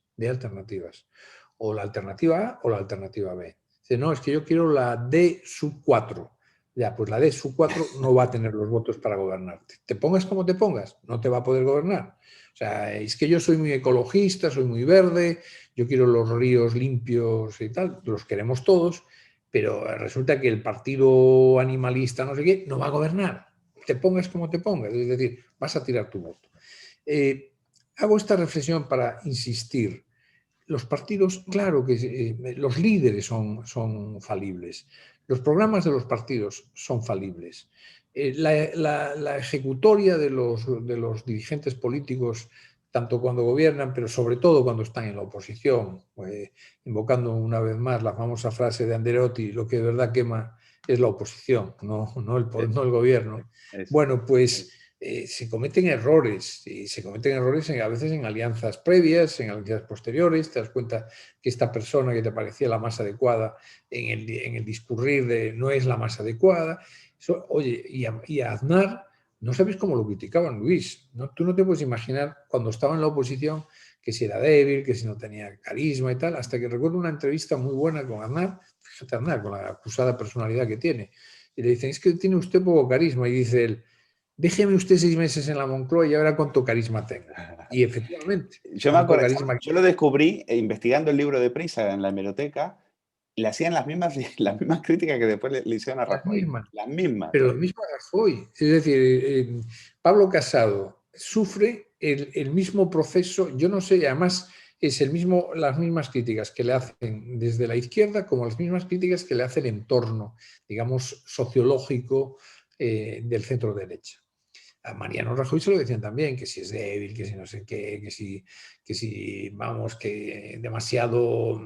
o la alternativa A o la alternativa B. Dice, no, es que yo quiero la D sub 4. Ya, pues la D sub 4 no va a tener los votos para gobernarte. Te pongas como te pongas, no te va a poder gobernar. O sea, es que yo soy muy ecologista, soy muy verde, yo quiero los ríos limpios y tal, los queremos todos, pero resulta que el partido animalista, no sé qué, no va a gobernar. Te pongas como te pongas, es decir, vas a tirar tu voto. Hago esta reflexión para insistir. Los partidos, claro que los líderes son falibles, los programas de los partidos son falibles. La ejecutoria de los dirigentes políticos, tanto cuando gobiernan, pero sobre todo cuando están en la oposición, invocando una vez más la famosa frase de Andreotti, lo que de verdad quema es la oposición, no el gobierno. Bueno, pues se cometen errores, y se cometen errores a veces en alianzas previas, en alianzas posteriores. Te das cuenta que esta persona que te parecía la más adecuada en el discurrir no es la más adecuada. Oye, y a Aznar, no sabes cómo lo criticaban, Luis. ¿No? Tú no te puedes imaginar cuando estaba en la oposición que si era débil, que si no tenía carisma y tal, hasta que recuerdo una entrevista muy buena con Aznar, fíjate Aznar, con la acusada personalidad que tiene, y le dicen, es que tiene usted poco carisma, y dice él, déjeme usted 6 meses en la Moncloa y ahora cuánto carisma tenga. Y efectivamente. Yo me acuerdo, yo lo descubrí investigando el libro de Prisa en la hemeroteca, y le hacían las mismas críticas que después le hicieron a Rajoy. Las mismas. Pero lo mismo a Rajoy. Es decir, Pablo Casado sufre el mismo proceso, yo no sé, además es las mismas críticas que le hacen desde la izquierda como las mismas críticas que le hace el entorno, digamos, sociológico del centro derecha. A Mariano Rajoy se lo decían también, que si es débil, que si no sé qué, que si vamos, que demasiado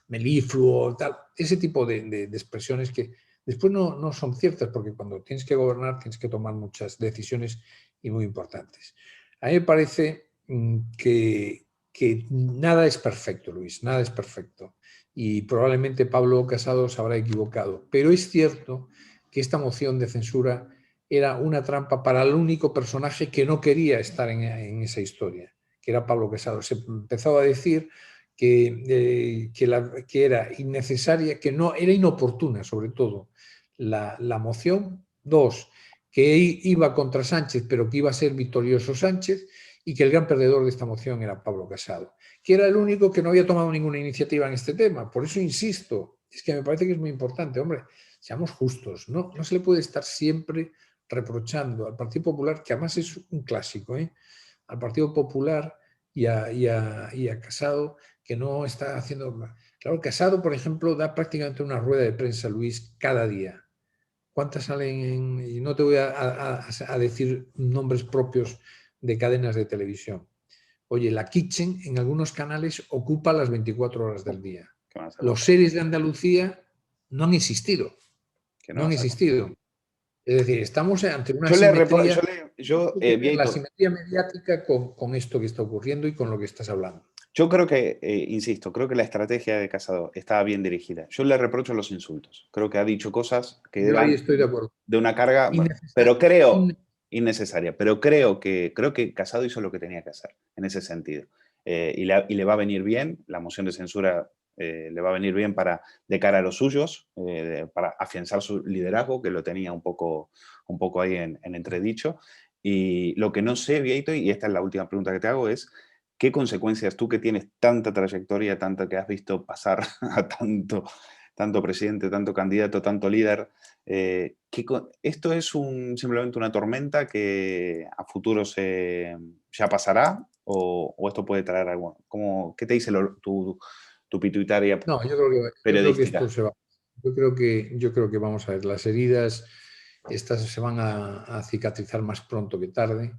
melifluo, tal. Ese tipo de expresiones que después no son ciertas, porque cuando tienes que gobernar tienes que tomar muchas decisiones y muy importantes. A mí me parece que nada es perfecto, Luis, nada es perfecto. Y probablemente Pablo Casado se habrá equivocado. Pero es cierto que esta moción de censura era una trampa para el único personaje que no quería estar en esa historia, que era Pablo Casado. Se empezaba a decir que era innecesaria, que no era inoportuna, sobre todo, la moción. 2, que iba contra Sánchez, pero que iba a ser victorioso Sánchez, y que el gran perdedor de esta moción era Pablo Casado, que era el único que no había tomado ninguna iniciativa en este tema. Por eso insisto, Es que me parece que es muy importante, hombre, seamos justos, no se le puede estar siempre reprochando al Partido Popular, que además es un clásico, al Partido Popular y a Casado, que no está haciendo... Claro, Casado, por ejemplo, da prácticamente una rueda de prensa, Luis, cada día. ¿Cuántas salen y no te voy a decir nombres propios de cadenas de televisión? Oye, la Kitchen en algunos canales ocupa las 24 horas del día. ¿Qué me vas a Los contar? series de Andalucía no han existido, ¿Qué no no han vas a contar? existido. Es decir, estamos ante una Yo le repro- simetría, la Vieito, simetría mediática con esto que está ocurriendo y con lo que estás hablando. yo creo que, insisto, creo que la estrategia de Casado estaba bien dirigida. Yo le reprocho los insultos. Creo que ha dicho cosas que Yo ahí eran estoy de acuerdo. de una carga, pero Innecesario. innecesaria. Pero creo que Casado hizo lo que tenía que hacer en ese sentido. Y le va a venir bien, la moción de censura le va a venir bien de cara a los suyos, para afianzar su liderazgo, que lo tenía un poco ahí en entredicho. Y lo que no sé, Vieito, y esta es la última pregunta que te hago, es ¿qué consecuencias tú que tienes tanta trayectoria, tanto que has visto pasar a tanto presidente, tanto candidato, tanto líder, esto es simplemente una tormenta que a futuro ya pasará o esto puede traer algo? ¿Qué te dice tu pituitaria No, yo creo que esto periodística? se va. Yo creo que vamos a ver, las heridas estas se van a cicatrizar más pronto que tarde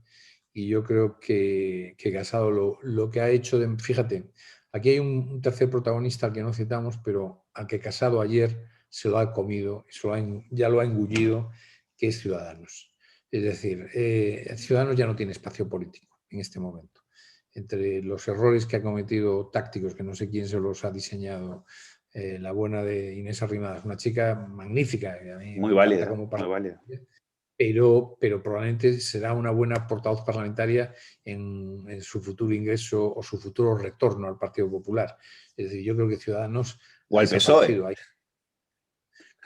y yo creo que Casado lo que ha hecho, fíjate, aquí hay un tercer protagonista al que no citamos, pero al que Casado ayer se lo ha comido, ya lo ha engullido, que es Ciudadanos. Es decir, Ciudadanos ya no tiene espacio político en este momento. Entre los errores que ha cometido tácticos, que no sé quién se los ha diseñado, la buena de Inés Arrimadas, una chica magnífica, que a mí Muy me encanta válida, como muy válida. parlamentaria, pero probablemente será una buena portavoz parlamentaria en su futuro ingreso o su futuro retorno al Partido Popular. Es decir, yo creo que Ciudadanos O ha al PSOE. desaparecido ahí.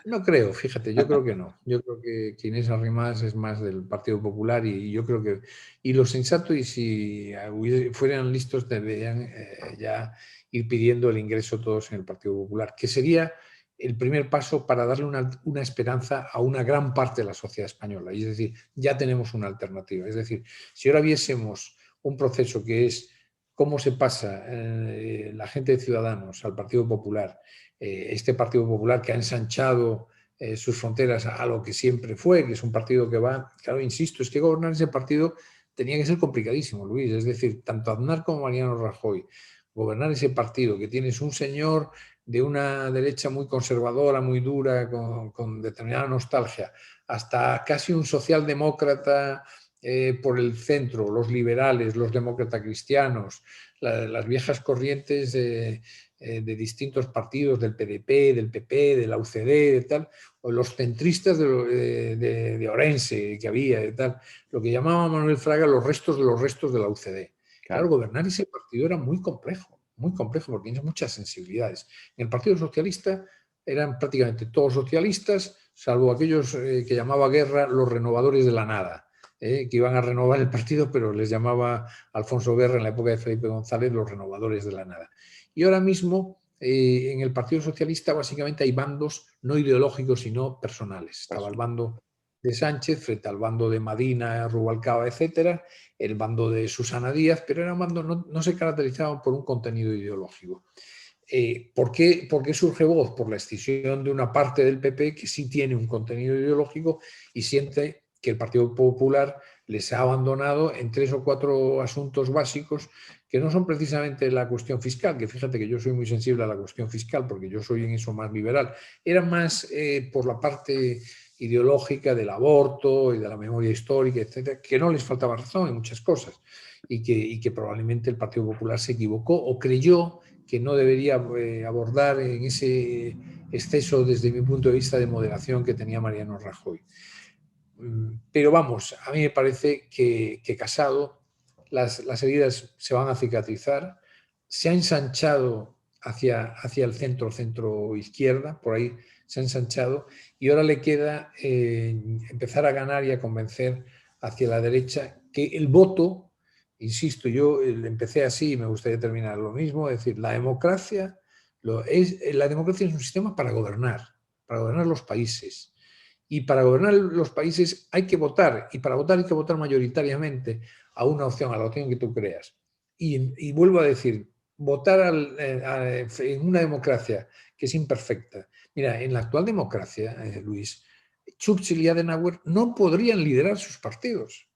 No creo, fíjate, yo creo que no. Yo creo que Inés Arrimadas es más del Partido Popular y yo creo que... Y lo sensato, y si fueran listos, deberían ya ir pidiendo el ingreso todos en el Partido Popular, que sería el primer paso para darle una esperanza a una gran parte de la sociedad española. Y es decir, ya tenemos una alternativa. Es decir, si ahora viésemos un proceso que es cómo se pasa la gente de Ciudadanos al Partido Popular, este Partido Popular que ha ensanchado sus fronteras a lo que siempre fue, que es un partido que va, claro, insisto, es que gobernar ese partido tenía que ser complicadísimo, Luis, es decir, tanto Aznar como Mariano Rajoy, gobernar ese partido, que tienes un señor de una derecha muy conservadora, muy dura, con determinada nostalgia, hasta casi un socialdemócrata por el centro, los liberales, los demócratas cristianos, las viejas corrientes de distintos partidos, del PDP, del PP, de la UCD, de tal, o los centristas de Orense que había, de tal, lo que llamaba Manuel Fraga los restos de la UCD. Claro, Claro. gobernar ese partido era muy complejo, porque tiene muchas sensibilidades. En el Partido Socialista eran prácticamente todos socialistas, salvo aquellos que llamaba Guerra los renovadores de la nada, que iban a renovar el partido, pero les llamaba Alfonso Guerra en la época de Felipe González los renovadores de la nada. Y ahora mismo en el Partido Socialista básicamente hay bandos no ideológicos, sino personales. Estaba el bando de Sánchez frente al bando de Madina, Rubalcaba, etcétera, el bando de Susana Díaz, pero eran bandos no se caracterizaban por un contenido ideológico. ¿Por qué surge Vox? Por la escisión de una parte del PP que sí tiene un contenido ideológico y siente que el Partido Popular les ha abandonado en 3 o 4 asuntos básicos que no son precisamente la cuestión fiscal, que fíjate que yo soy muy sensible a la cuestión fiscal porque yo soy en eso más liberal, era más por la parte ideológica del aborto y de la memoria histórica, etcétera, que no les faltaba razón en muchas cosas y que probablemente el Partido Popular se equivocó o creyó que no debería abordar en ese exceso, desde mi punto de vista, de moderación que tenía Mariano Rajoy. Pero vamos, a mí me parece que Casado, las heridas se van a cicatrizar, se ha ensanchado hacia el centro izquierda, por ahí se ha ensanchado, y ahora le queda empezar a ganar y a convencer hacia la derecha que el voto, insisto, yo empecé así y me gustaría terminar lo mismo, es decir, la democracia La democracia es un sistema para gobernar los países. Y para gobernar los países hay que votar, y para votar hay que votar mayoritariamente a una opción, a la opción que tú creas. Y vuelvo a decir, votar en una democracia que es imperfecta. Mira, en la actual democracia, Luis, Churchill y Adenauer no podrían liderar sus partidos,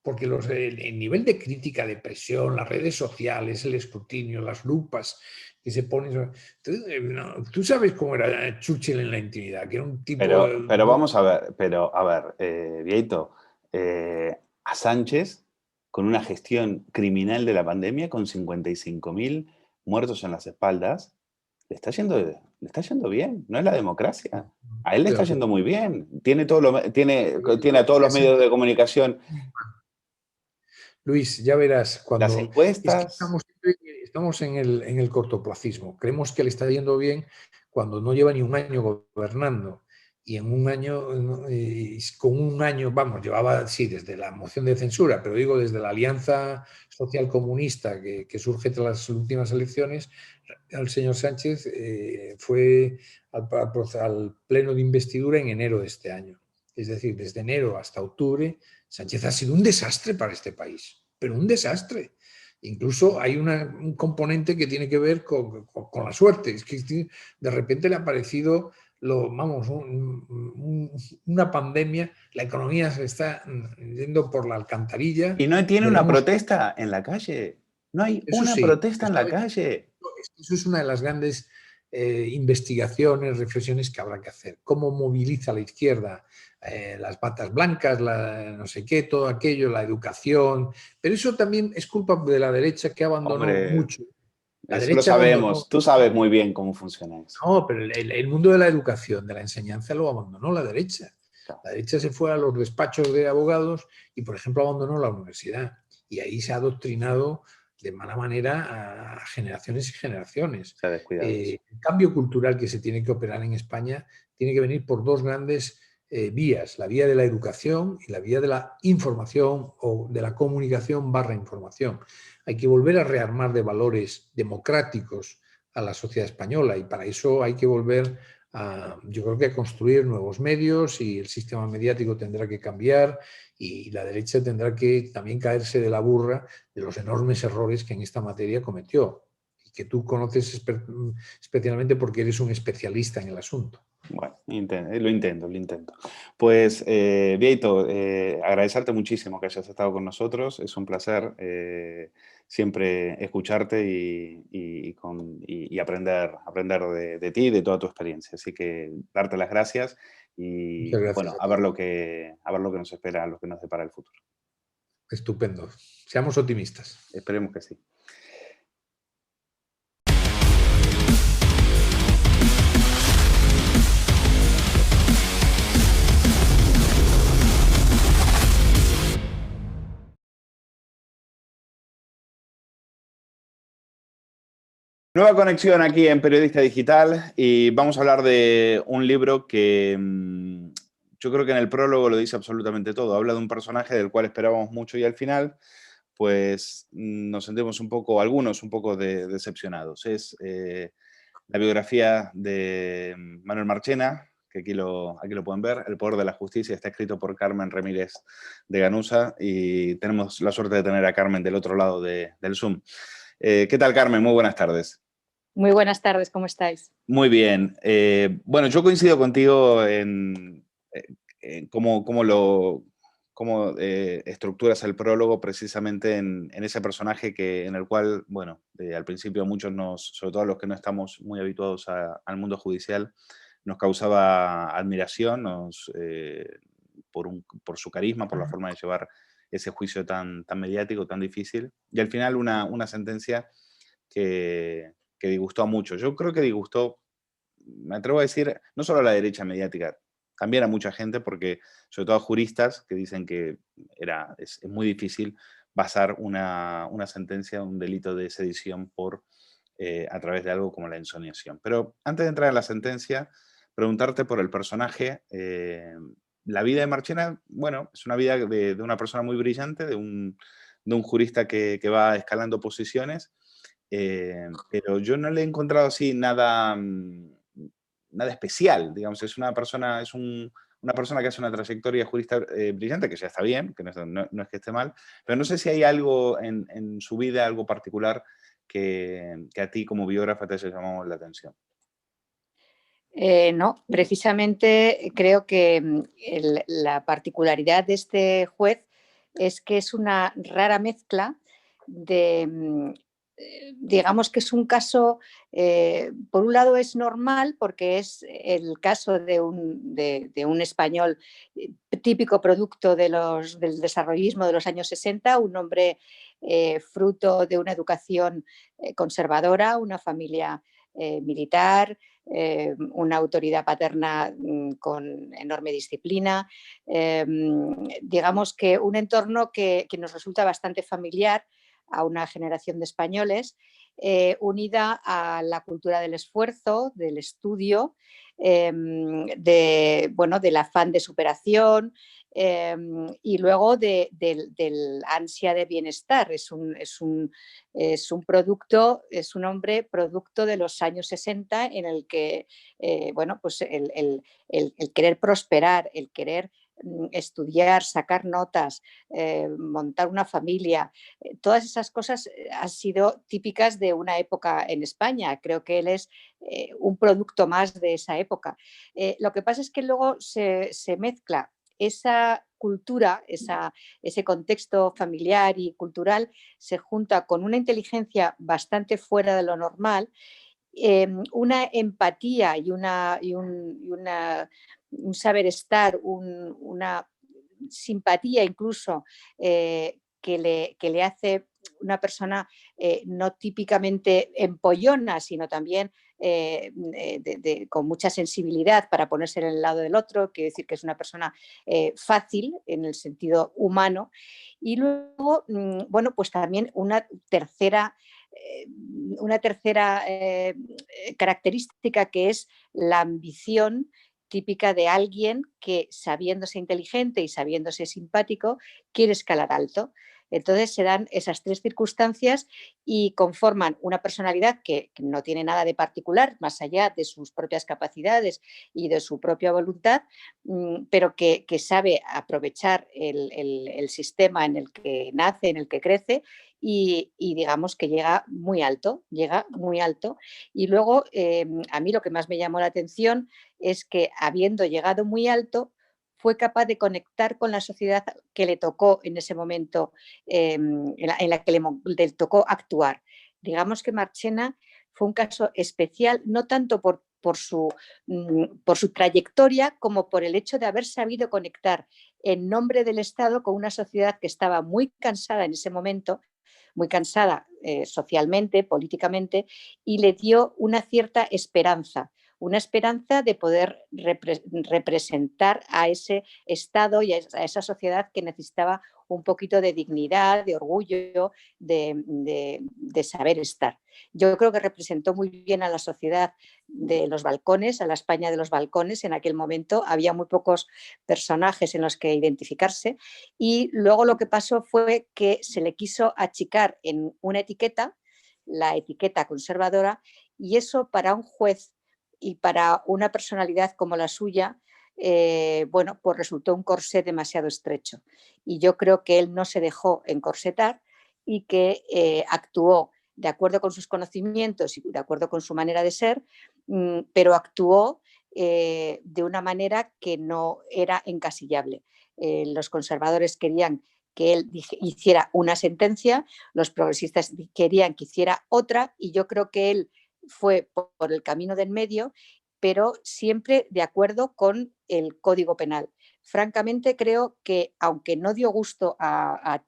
porque el nivel de crítica, de presión, las redes sociales, el escrutinio, las lupas que se ponen... Tú sabes cómo era Churchill en la intimidad, que era un tipo... Pero vamos a ver, Vieito, a Sánchez, con una gestión criminal de la pandemia, con 55.000 muertos en las espaldas, le está yendo bien, no es la democracia. A él le Estoy de está acuerdo. yendo muy bien. Tiene a todos los medios de comunicación, Luis, ya verás, las cuando es que encuestas. estamos en el cortoplacismo. Creemos que le está yendo bien cuando no lleva ni un año gobernando. Y en un año, con un año, vamos, llevaba, sí, desde la moción de censura, pero digo desde la alianza social comunista que surge tras las últimas elecciones, el señor Sánchez fue al pleno de investidura en enero de este año. Es decir, desde enero hasta octubre Sánchez ha sido un desastre para este país, pero un desastre. Incluso hay un componente que tiene que ver con la suerte. Es que de repente le ha aparecido una pandemia, la economía se está yendo por la alcantarilla. Y no tiene una Veremos, protesta en la calle. No hay eso una sí, protesta en la calle. eso es una de las grandes investigaciones, reflexiones que habrá que hacer. ¿Cómo moviliza la izquierda las batas blancas, no sé qué, todo aquello, la educación? Pero eso también es culpa de la derecha que abandonó Hombre, mucho. La eso lo derecha abandonó. sabemos. Tú sabes muy bien cómo funciona eso. No, pero el mundo de la educación, de la enseñanza, lo abandonó la derecha. Claro. La derecha se fue a los despachos de abogados y, por ejemplo, abandonó la universidad. Y ahí se ha adoctrinado de mala manera a generaciones y generaciones. Se ha descuidado eso. El cambio cultural que se tiene que operar en España tiene que venir por dos grandes vías, la vía de la educación y la vía de la información o de la comunicación barra información. Hay que volver a rearmar de valores democráticos a la sociedad española y para eso hay que volver yo creo que a construir nuevos medios y el sistema mediático tendrá que cambiar y la derecha tendrá que también caerse de la burra de los enormes errores que en esta materia cometió y que tú conoces especialmente porque eres un especialista en el asunto. Bueno, lo intento. Pues, Vieito, agradecerte muchísimo que hayas estado con nosotros. Es un placer siempre escucharte y aprender de ti y de toda tu experiencia. Así que darte las gracias Muchas y gracias bueno, a a ti. ver lo que nos espera, lo que nos depara el futuro. Estupendo. Seamos optimistas. Esperemos que sí. Nueva conexión aquí en Periodista Digital y vamos a hablar de un libro que yo creo que en el prólogo lo dice absolutamente todo. Habla de un personaje del cual esperábamos mucho y al final pues nos sentimos algunos un poco decepcionados. Es la biografía de Manuel Marchena, que aquí lo pueden ver. El poder de la justicia está escrito por Carmen Ramírez de Ganuza y tenemos la suerte de tener a Carmen del otro lado del Zoom. ¿Qué tal, Carmen? Muy buenas tardes. Muy buenas tardes, ¿cómo estáis? Muy bien. Bueno, yo coincido contigo en cómo estructuras el prólogo precisamente en ese personaje en el cual, bueno, al principio a muchos sobre todo a los que no estamos muy habituados al mundo judicial, nos causaba admiración por su carisma, por la forma de llevar ese juicio tan mediático, tan difícil. Y al final una sentencia que disgustó a muchos. Yo creo que disgustó, me atrevo a decir, no solo a la derecha mediática, también a mucha gente, porque sobre todo a juristas que dicen que es muy difícil basar una sentencia, un delito de sedición a través de algo como la ensoñación. Pero antes de entrar en la sentencia, preguntarte por el personaje. La vida de Marchena, bueno, es una vida de una persona muy brillante, de un jurista que va escalando posiciones pero yo no le he encontrado así nada, nada especial, digamos, es una persona, una persona que hace una trayectoria jurista brillante, que ya está bien, que no es que esté mal, pero no sé si hay algo en su vida, algo particular que a ti como biógrafa te haya llamado la atención. No, precisamente creo que la particularidad de este juez es que es una rara mezcla de, digamos que es un caso, por un lado es normal porque es el caso de un español típico producto del desarrollismo de los años 60, un hombre fruto de una educación conservadora, una familia militar, una autoridad paterna con enorme disciplina, digamos que un entorno que nos resulta bastante familiar a una generación de españoles, unida a la cultura del esfuerzo, del estudio, del afán de superación, y luego del ansia de bienestar. Es un producto, es un hombre producto de los años 60 en el que pues el querer prosperar, el querer estudiar, sacar notas, montar una familia, todas esas cosas han sido típicas de una época en España. Creo que él es un producto más de esa época. Lo que pasa es que luego se mezcla esa cultura, ese contexto familiar y cultural, se junta con una inteligencia bastante fuera de lo normal, una empatía y un saber estar, una simpatía incluso, que le hace una persona no típicamente empollona, sino también con mucha sensibilidad para ponerse en el lado del otro, quiere decir que es una persona fácil en el sentido humano. Y luego, pues también una tercera característica, que es la ambición típica de alguien que, sabiéndose inteligente y sabiéndose simpático, quiere escalar alto. Entonces se dan esas tres circunstancias y conforman una personalidad que no tiene nada de particular, más allá de sus propias capacidades y de su propia voluntad, pero que sabe aprovechar el sistema en el que nace, en el que crece, y digamos que llega muy alto. Y luego, a mí lo que más me llamó la atención es que, habiendo llegado muy alto, fue capaz de conectar con la sociedad que le tocó en ese momento, en la que le tocó actuar. Digamos que Marchena fue un caso especial, no tanto por su trayectoria, como por el hecho de haber sabido conectar en nombre del Estado con una sociedad que estaba muy cansada en ese momento, muy cansada socialmente, políticamente, y le dio una cierta esperanza de poder representar a ese Estado y a esa sociedad que necesitaba un poquito de dignidad, de orgullo, de saber estar. Yo creo que representó muy bien a la sociedad de los balcones, a la España de los balcones. En aquel momento había muy pocos personajes en los que identificarse, y luego lo que pasó fue que se le quiso achicar en una etiqueta, la etiqueta conservadora, y eso, para un juez y para una personalidad como la suya, pues resultó un corsé demasiado estrecho. Y yo creo que él no se dejó encorsetar y que actuó de acuerdo con sus conocimientos y de acuerdo con su manera de ser, pero actuó de una manera que no era encasillable. Los conservadores querían que él hiciera una sentencia, los progresistas querían que hiciera otra, y yo creo que él fue por el camino del medio, pero siempre de acuerdo con el Código Penal. Francamente, creo que, aunque no dio gusto a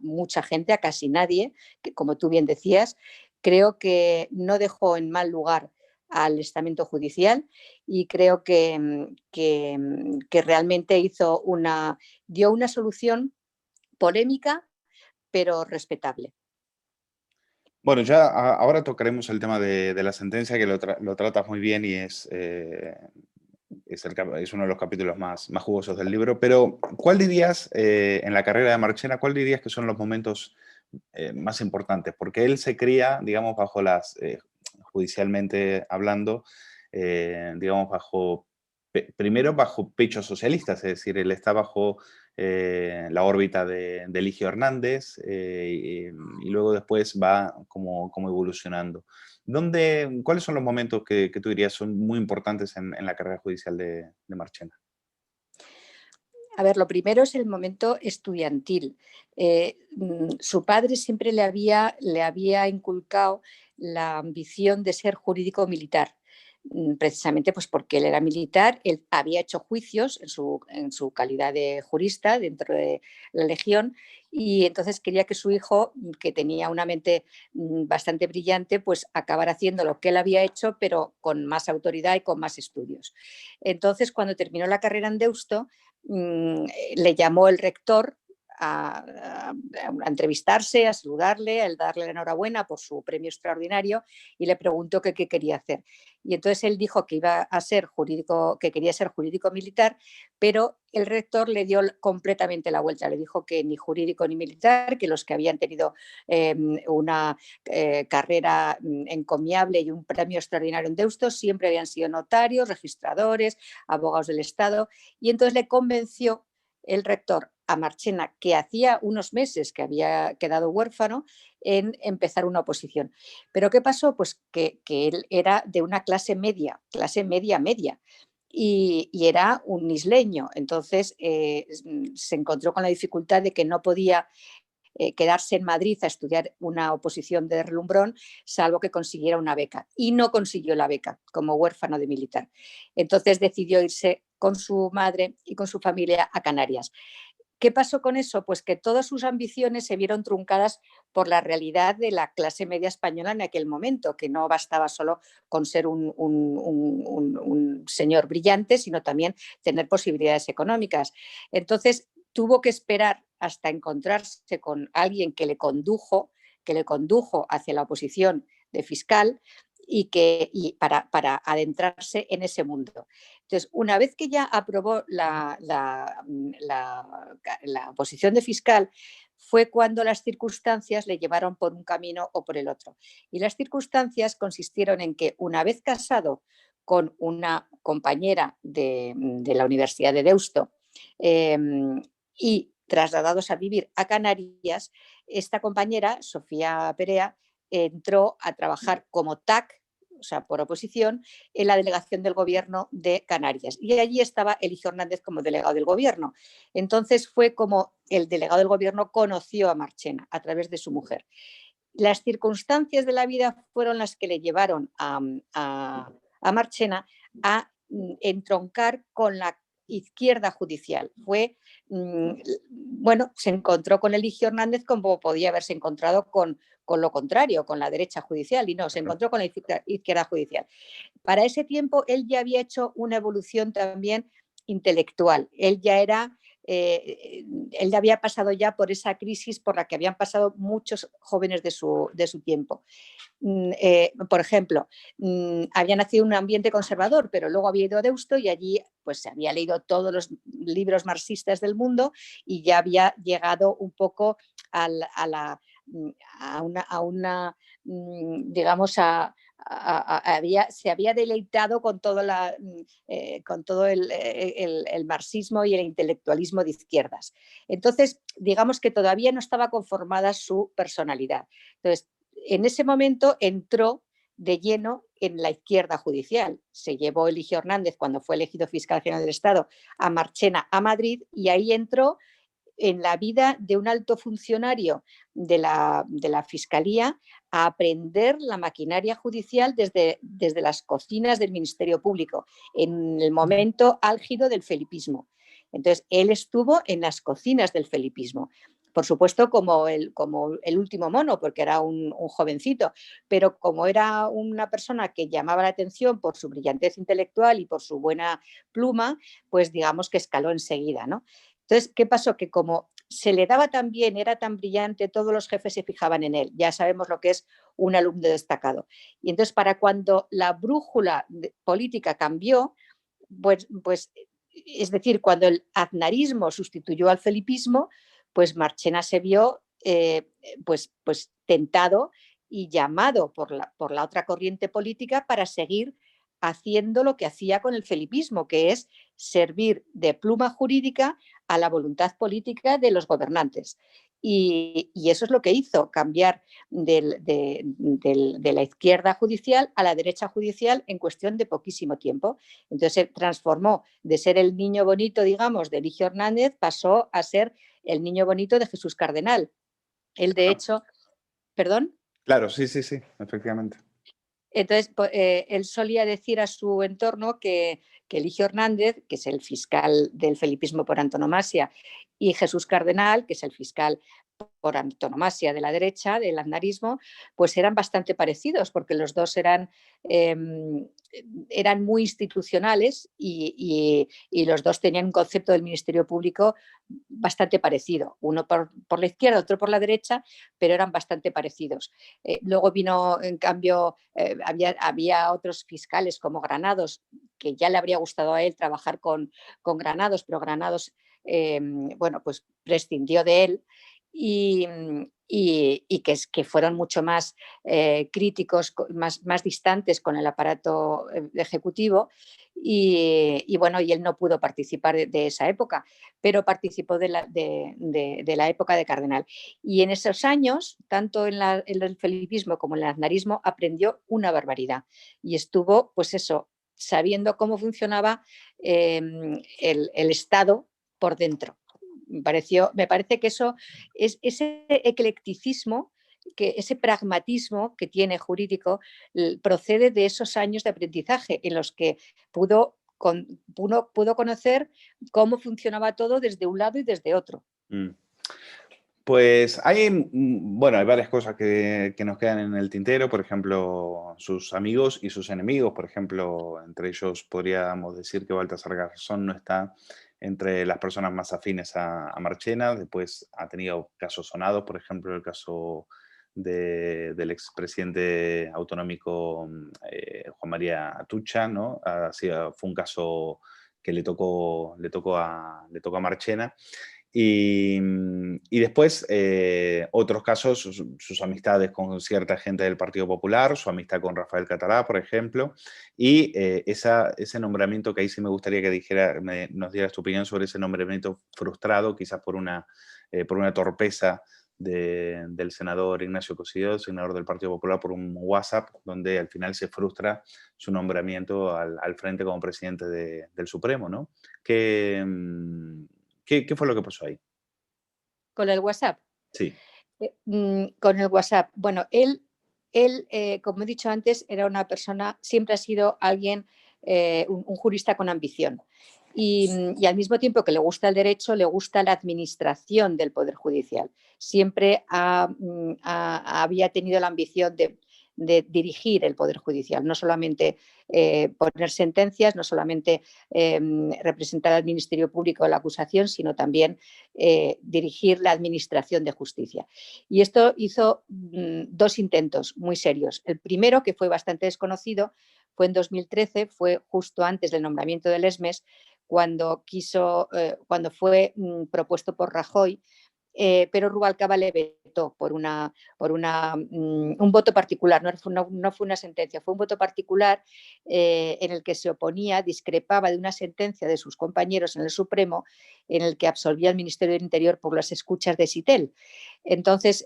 mucha gente, a casi nadie, que, como tú bien decías, creo que no dejó en mal lugar al estamento judicial, y creo que realmente dio una solución polémica, pero respetable. Bueno, ya ahora tocaremos el tema de la sentencia, que lo tratas muy bien y es uno de los capítulos más jugosos del libro. Pero, ¿cuál dirías, en la carrera de Marchena, cuál dirías que son los momentos más importantes, porque él se cría, digamos, bajo las, judicialmente hablando, digamos, primero bajo pechos socialistas, es decir, él está bajo la órbita de Eligio Hernández, y luego después va como evolucionando. ¿Cuáles son los momentos que tú dirías son muy importantes en la carrera judicial de Marchena? A ver, lo primero es el momento estudiantil. Su padre siempre le había inculcado la ambición de ser jurídico militar, precisamente pues porque él era militar, él había hecho juicios en su calidad de jurista dentro de la Legión, y entonces quería que su hijo, que tenía una mente bastante brillante, pues acabara haciendo lo que él había hecho, pero con más autoridad y con más estudios. Entonces, cuando terminó la carrera en Deusto, le llamó el rector a entrevistarse, a saludarle, a darle la enhorabuena por su premio extraordinario, y le preguntó qué quería hacer. Y entonces él dijo que iba a ser jurídico, que quería ser jurídico militar, pero el rector le dio completamente la vuelta. Le dijo que ni jurídico ni militar, que los que habían tenido una carrera encomiable y un premio extraordinario en Deusto siempre habían sido notarios, registradores, abogados del Estado. Y entonces le convenció el rector a Marchena, que hacía unos meses que había quedado huérfano, en empezar una oposición. ¿Pero qué pasó? Pues que él era de una clase media, y era un isleño. Entonces se encontró con la dificultad de que no podía quedarse en Madrid a estudiar una oposición de relumbrón, salvo que consiguiera una beca. Y no consiguió la beca como huérfano de militar. Entonces decidió irse con su madre y con su familia a Canarias. ¿Qué pasó con eso? Pues que todas sus ambiciones se vieron truncadas por la realidad de la clase media española en aquel momento, que no bastaba solo con ser un señor brillante, sino también tener posibilidades económicas. Entonces tuvo que esperar hasta encontrarse con alguien que le condujo hacia la oposición de fiscal, y para adentrarse en ese mundo. Entonces, una vez que ya aprobó la posición de fiscal, fue cuando las circunstancias le llevaron por un camino o por el otro. Y las circunstancias consistieron en que, una vez casado con una compañera de la Universidad de Deusto, y trasladados a vivir a Canarias, esta compañera, Sofía Perea, entró a trabajar como TAC, o sea, por oposición, en la delegación del gobierno de Canarias. Y allí estaba Eligio Hernández como delegado del gobierno. Entonces fue como el delegado del gobierno conoció a Marchena a través de su mujer. Las circunstancias de la vida fueron las que le llevaron a Marchena a entroncar con la izquierda judicial. Se encontró con Eligio Hernández como podía haberse encontrado con lo contrario, con la derecha judicial, y no, se encontró con la izquierda judicial. Para ese tiempo él ya había hecho una evolución también intelectual. Él había pasado ya por esa crisis por la que habían pasado muchos jóvenes de su tiempo. Por ejemplo, había nacido en un ambiente conservador, pero luego había ido a Deusto y allí pues se había leído todos los libros marxistas del mundo, y ya había llegado un poco se había deleitado con todo el marxismo y el intelectualismo de izquierdas. Entonces, digamos que todavía no estaba conformada su personalidad. Entonces, en ese momento entró de lleno en la izquierda judicial. Se llevó Eligio Hernández, cuando fue elegido fiscal general del Estado, a Marchena a Madrid, y ahí entró en la vida de un alto funcionario de la Fiscalía, a aprender la maquinaria judicial desde las cocinas del Ministerio Público, en el momento álgido del felipismo. Entonces, él estuvo en las cocinas del felipismo. Por supuesto, como el último mono, porque era un jovencito, pero como era una persona que llamaba la atención por su brillantez intelectual y por su buena pluma, pues digamos que escaló enseguida, ¿no? Entonces, ¿qué pasó? Que como se le daba tan bien, era tan brillante, todos los jefes se fijaban en él. Ya sabemos lo que es un alumno destacado. Y entonces, para cuando la brújula política cambió, pues es decir, cuando el aznarismo sustituyó al felipismo, pues Marchena se vio pues tentado y llamado por la otra corriente política para seguir haciendo lo que hacía con el felipismo, que es servir de pluma jurídica a la voluntad política de los gobernantes. Y eso es lo que hizo, cambiar de la izquierda judicial a la derecha judicial en cuestión de poquísimo tiempo. Entonces se transformó de ser el niño bonito, digamos, de Eligio Hernández, pasó a ser el niño bonito de Jesús Cardenal. Él, de hecho, ¿perdón? Claro, sí, efectivamente. Entonces, él solía decir a su entorno que Eligio Hernández, que es el fiscal del felipismo por antonomasia, y Jesús Cardenal, que es el fiscal por antonomasia de la derecha, del aznarismo, pues eran bastante parecidos, porque los dos eran muy institucionales y los dos tenían un concepto del Ministerio Público bastante parecido, uno por la izquierda, otro por la derecha, pero eran bastante parecidos. Luego vino, en cambio, había otros fiscales como Granados, que ya le habría gustado a él trabajar con Granados, pero Granados pues prescindió de él y que fueron mucho más críticos, más distantes con el aparato ejecutivo y él no pudo participar de esa época, pero participó de la época de Cardenal. Y en esos años, tanto en el felipismo como en el aznarismo, aprendió una barbaridad y estuvo, pues eso, sabiendo cómo funcionaba el Estado por dentro. Me parece que eso es ese eclecticismo, ese pragmatismo que tiene jurídico procede de esos años de aprendizaje en los que pudo conocer cómo funcionaba todo desde un lado y desde otro. Pues hay varias cosas que nos quedan en el tintero, por ejemplo, sus amigos y sus enemigos. Por ejemplo, entre ellos podríamos decir que Baltasar Garzón no está entre las personas más afines a Marchena. Después ha tenido casos sonados, por ejemplo, el caso del expresidente autonómico Juan María Atutxa, ¿no? Fue un caso que le tocó a Marchena. Y después, otros casos, sus amistades con cierta gente del Partido Popular, su amistad con Rafael Catalá, por ejemplo, y ese nombramiento que ahí sí me gustaría que nos dieras tu opinión sobre ese nombramiento frustrado, quizás por una torpeza del senador Ignacio Cosidó, senador del Partido Popular, por un WhatsApp, donde al final se frustra su nombramiento al frente como presidente del Supremo, ¿no? ¿Qué fue lo que pasó ahí? ¿Con el WhatsApp? Sí. Con el WhatsApp. Bueno, él como he dicho antes, era una persona, siempre ha sido alguien, un jurista con ambición. Y al mismo tiempo que le gusta el derecho, le gusta la administración del Poder Judicial. Siempre había tenido la ambición de dirigir el Poder Judicial, no solamente poner sentencias, no solamente representar al Ministerio Público en la acusación, sino también dirigir la administración de justicia. Y esto hizo dos intentos muy serios. El primero, que fue bastante desconocido, fue en 2013, fue justo antes del nombramiento del ESMES, cuando fue propuesto por Rajoy, pero Rubalcaba le vetó por un voto particular, no fue una sentencia, fue un voto particular en el que se oponía, discrepaba de una sentencia de sus compañeros en el Supremo en el que absolvía al Ministerio del Interior por las escuchas de Sitel. Entonces,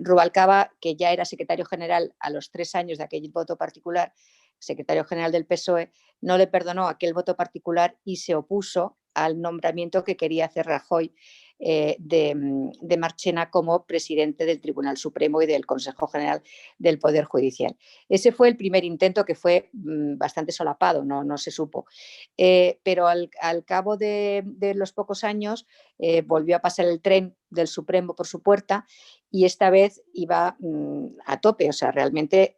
Rubalcaba, que ya era secretario general a los 3 años de aquel voto particular, secretario general del PSOE, no le perdonó aquel voto particular y se opuso al nombramiento que quería hacer Rajoy de Marchena como presidente del Tribunal Supremo y del Consejo General del Poder Judicial. Ese fue el primer intento, que fue bastante solapado, no se supo. Pero al cabo de los pocos años volvió a pasar el tren del Supremo por su puerta y esta vez iba a tope, o sea, realmente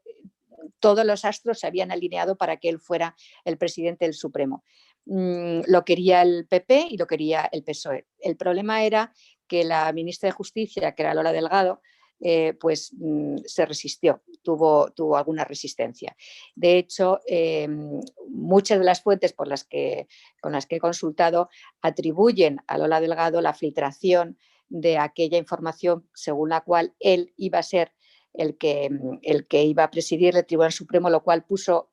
todos los astros se habían alineado para que él fuera el presidente del Supremo. Lo quería el PP y lo quería el PSOE. El problema era que la ministra de Justicia, que era Lola Delgado, se resistió, tuvo alguna resistencia. De hecho, muchas de las fuentes con las que he consultado atribuyen a Lola Delgado la filtración de aquella información según la cual él iba a ser el que iba a presidir el Tribunal Supremo, lo cual puso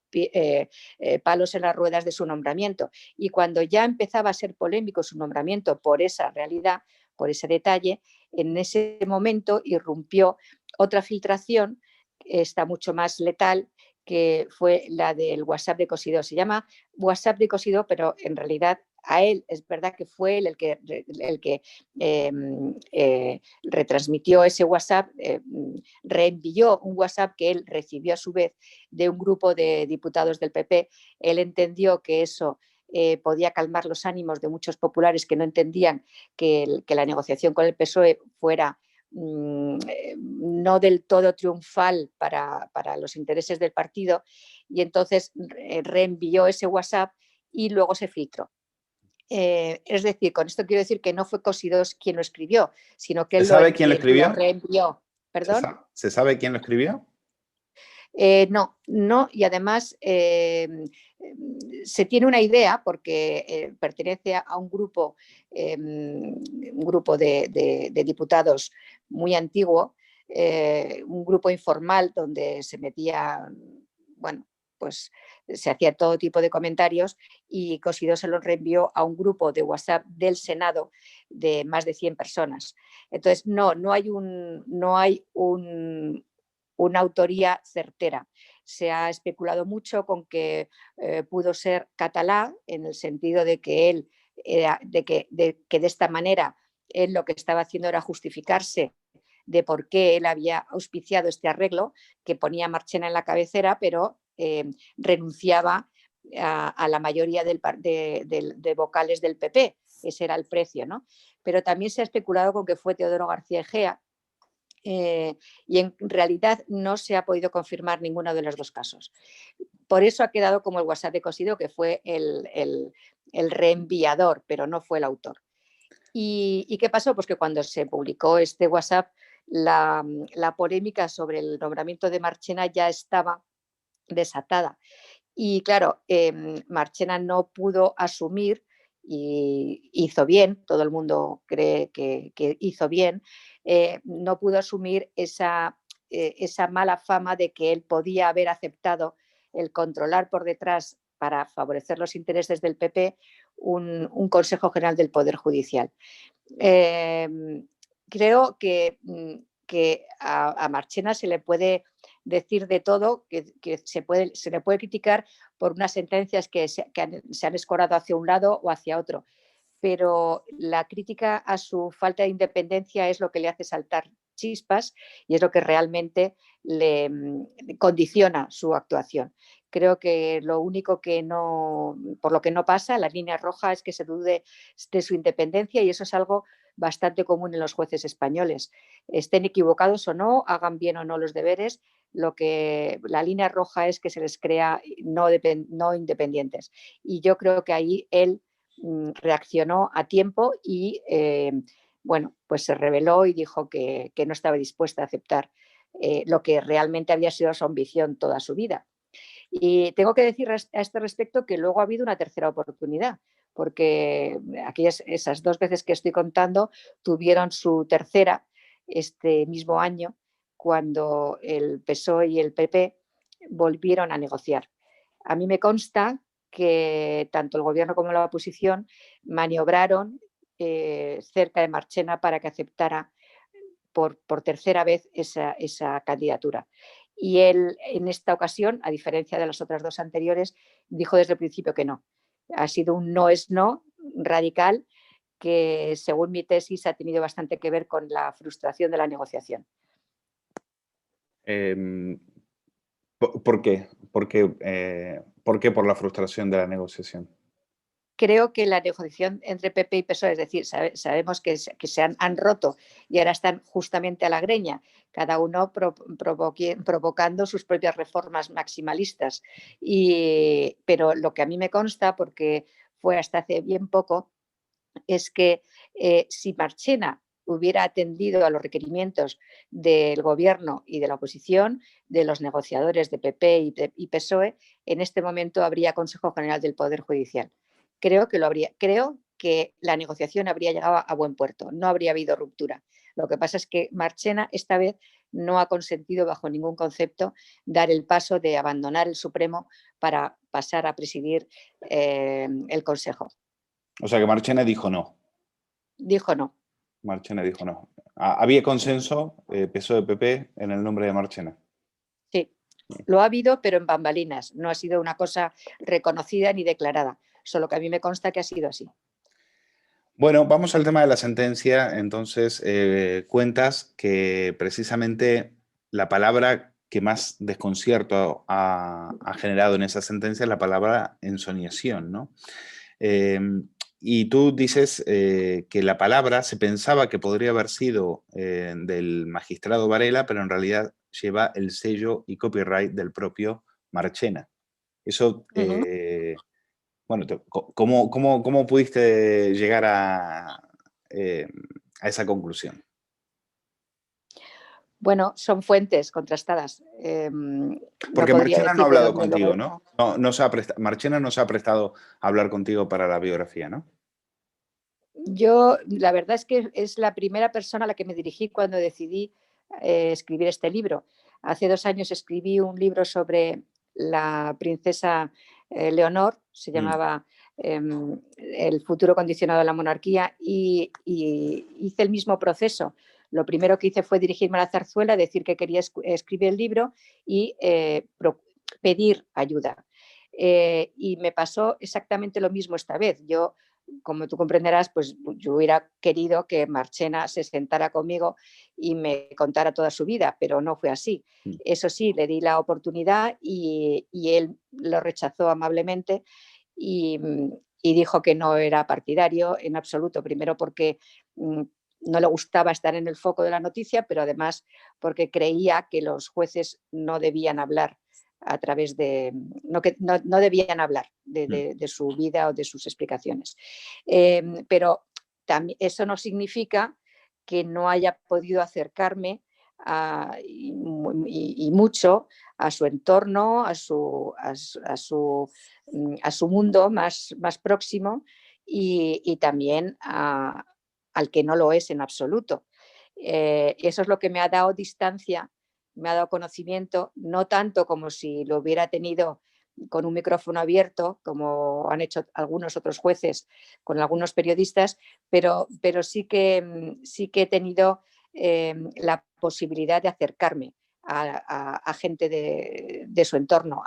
palos en las ruedas de su nombramiento. Y cuando ya empezaba a ser polémico su nombramiento por esa realidad, por ese detalle, en ese momento irrumpió otra filtración, está mucho más letal, que fue la del WhatsApp de Cosidó. Se llama WhatsApp de Cosidó, pero en realidad a él es verdad que fue él el que retransmitió ese WhatsApp, reenvió un WhatsApp que él recibió a su vez de un grupo de diputados del PP. Él entendió que eso podía calmar los ánimos de muchos populares que no entendían que la negociación con el PSOE fuera no del todo triunfal para los intereses del partido, y entonces reenvió ese WhatsApp y luego se filtró. Es decir, con esto quiero decir que no fue Cosidó quien lo escribió, sino que él ¿Se sabe quién lo lo escribió? reenvió. ¿Perdón? ¿Se sabe quién lo escribió? No, y además se tiene una idea porque pertenece a un grupo de diputados muy antiguo, un grupo informal donde se metía, bueno, pues se hacía todo tipo de comentarios, y Cosidó se lo reenvió a un grupo de WhatsApp del Senado de más de 100 personas. Entonces, no hay una autoría certera. Se ha especulado mucho con que pudo ser catalá, en el sentido de que él, de esta manera, él lo que estaba haciendo era justificarse de por qué él había auspiciado este arreglo, que ponía Marchena en la cabecera, pero renunciaba a la mayoría de vocales del PP. Ese era el precio, ¿no? Pero también se ha especulado con que fue Teodoro García Egea, y en realidad no se ha podido confirmar ninguno de los dos casos. Por eso ha quedado como el WhatsApp de Cosidó, que fue el reenviador, pero no fue el autor. ¿Y qué pasó? Pues que cuando se publicó este WhatsApp, la polémica sobre el nombramiento de Marchena ya estaba desatada. Y claro, Marchena no pudo asumir, y hizo bien, todo el mundo cree que hizo bien, no pudo asumir esa mala fama de que él podía haber aceptado el controlar por detrás, para favorecer los intereses del PP, un Consejo General del Poder Judicial. Creo que a Marchena se le puede decir de todo, que se le puede criticar por unas sentencias que se han escorado hacia un lado o hacia otro, pero la crítica a su falta de independencia es lo que le hace saltar chispas y es lo que realmente le condiciona su actuación. Creo que lo único por lo que no pasa, la línea roja, es que se dude de su independencia, y eso es algo bastante común en los jueces españoles. Estén equivocados o no, hagan bien o no los deberes, la línea roja es que se les crea no independientes. Y yo creo que ahí él reaccionó a tiempo y bueno, pues se rebeló y dijo que no estaba dispuesta a aceptar lo que realmente había sido su ambición toda su vida. Y tengo que decir a este respecto que luego ha habido una tercera oportunidad, porque esas 2 veces que estoy contando tuvieron su tercera este mismo año, cuando el PSOE y el PP volvieron a negociar. A mí me consta que tanto el gobierno como la oposición maniobraron cerca de Marchena para que aceptara por tercera vez esa candidatura. Y él, en esta ocasión, a diferencia de las otras 2 anteriores, dijo desde el principio que no. Ha sido un no es no radical, que según mi tesis ha tenido bastante que ver con la frustración de la negociación. ¿Por qué? ¿Por qué por la frustración de la negociación? Creo que la negociación entre PP y PSOE, es decir, sabemos que se han roto y ahora están justamente a la greña, cada uno provocando sus propias reformas maximalistas. Pero lo que a mí me consta, porque fue hasta hace bien poco, es que si Marchena hubiera atendido a los requerimientos del gobierno y de la oposición, de los negociadores de PP y PSOE, en este momento habría Consejo General del Poder Judicial. Creo que lo habría. Creo que la negociación habría llegado a buen puerto, no habría habido ruptura. Lo que pasa es que Marchena esta vez no ha consentido bajo ningún concepto dar el paso de abandonar el Supremo para pasar a presidir el Consejo. O sea que Marchena dijo no. Dijo no. Marchena dijo no. Había consenso, PSOE-PP, en el nombre de Marchena. Sí, lo ha habido, pero en bambalinas. No ha sido una cosa reconocida ni declarada. Solo que a mí me consta que ha sido así. Bueno, vamos al tema de la sentencia. Entonces, cuentas que precisamente la palabra que más desconcierto ha generado en esa sentencia es la palabra ensoñación, ¿no? Y tú dices que la palabra se pensaba que podría haber sido del magistrado Varela, pero en realidad lleva el sello y copyright del propio Marchena. Eso, bueno, ¿cómo pudiste llegar a esa conclusión? Bueno, son fuentes contrastadas. Porque no podría Marchena no ha decir de hablado dónde contigo, ¿no? Marchena no se ha prestado a hablar contigo para la biografía, ¿no? Yo, la verdad es que es la primera persona a la que me dirigí cuando decidí escribir este libro. Hace 2 años escribí un libro sobre la princesa Leonor, se llamaba El futuro condicionado a la monarquía, y hice el mismo proceso. Lo primero que hice fue dirigirme a la zarzuela, decir que quería escribir el libro y pedir ayuda. Y me pasó exactamente lo mismo esta vez. Yo, como tú comprenderás, pues yo hubiera querido que Marchena se sentara conmigo y me contara toda su vida, pero no fue así. Eso sí, le di la oportunidad y él lo rechazó amablemente y dijo que no era partidario en absoluto. Primero porque no le gustaba estar en el foco de la noticia, pero además porque creía que los jueces no debían hablar a través de, no debían hablar de su vida o de sus explicaciones. Pero también, eso no significa que no haya podido acercarme y mucho a su entorno, a su mundo más próximo y también al que no lo es en absoluto. Eso es lo que me ha dado distancia, me ha dado conocimiento, no tanto como si lo hubiera tenido con un micrófono abierto, como han hecho algunos otros jueces con algunos periodistas, pero sí que he tenido la posibilidad de acercarme a gente de su entorno,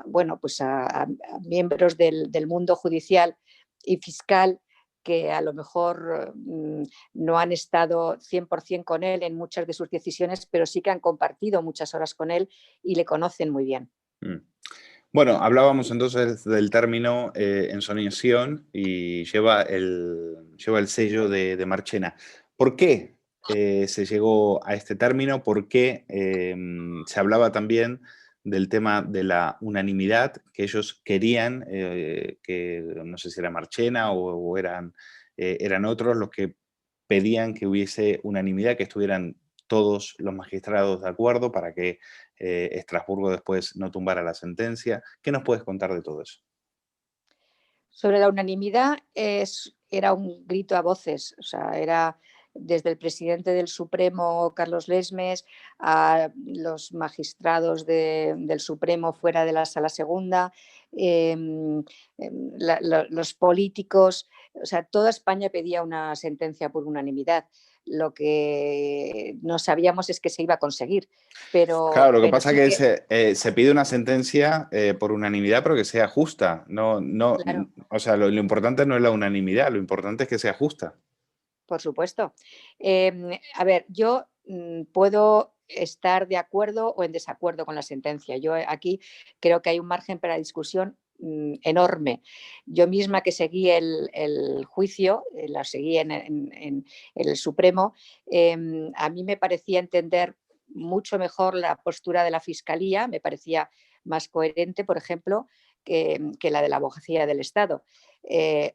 bueno, pues a miembros del mundo judicial y fiscal que a lo mejor no han estado 100% con él en muchas de sus decisiones, pero sí que han compartido muchas horas con él y le conocen muy bien. Bueno, hablábamos entonces del término ensoñación y lleva el sello de Marchena. ¿Por qué se llegó a este término? ¿Por qué se hablaba también del tema de la unanimidad que ellos querían, que no sé si era Marchena o eran otros los que pedían que hubiese unanimidad, que estuvieran todos los magistrados de acuerdo para que Estrasburgo después no tumbara la sentencia? ¿Qué nos puedes contar de todo eso? Sobre la unanimidad era un grito a voces, o sea, era desde el presidente del Supremo, Carlos Lesmes, a los magistrados del Supremo fuera de la Sala Segunda, los políticos, o sea, toda España pedía una sentencia por unanimidad. Lo que no sabíamos es que se iba a conseguir. Claro, lo que pasa sí es que se pide una sentencia por unanimidad, pero que sea justa. Claro. O sea, lo importante no es la unanimidad, lo importante es que sea justa. Por supuesto. A ver, yo puedo estar de acuerdo o en desacuerdo con la sentencia. Yo aquí creo que hay un margen para discusión enorme. Yo misma que seguí el juicio, la seguí en el Supremo, a mí me parecía entender mucho mejor la postura de la Fiscalía, me parecía más coherente, por ejemplo, que la de la Abogacía del Estado.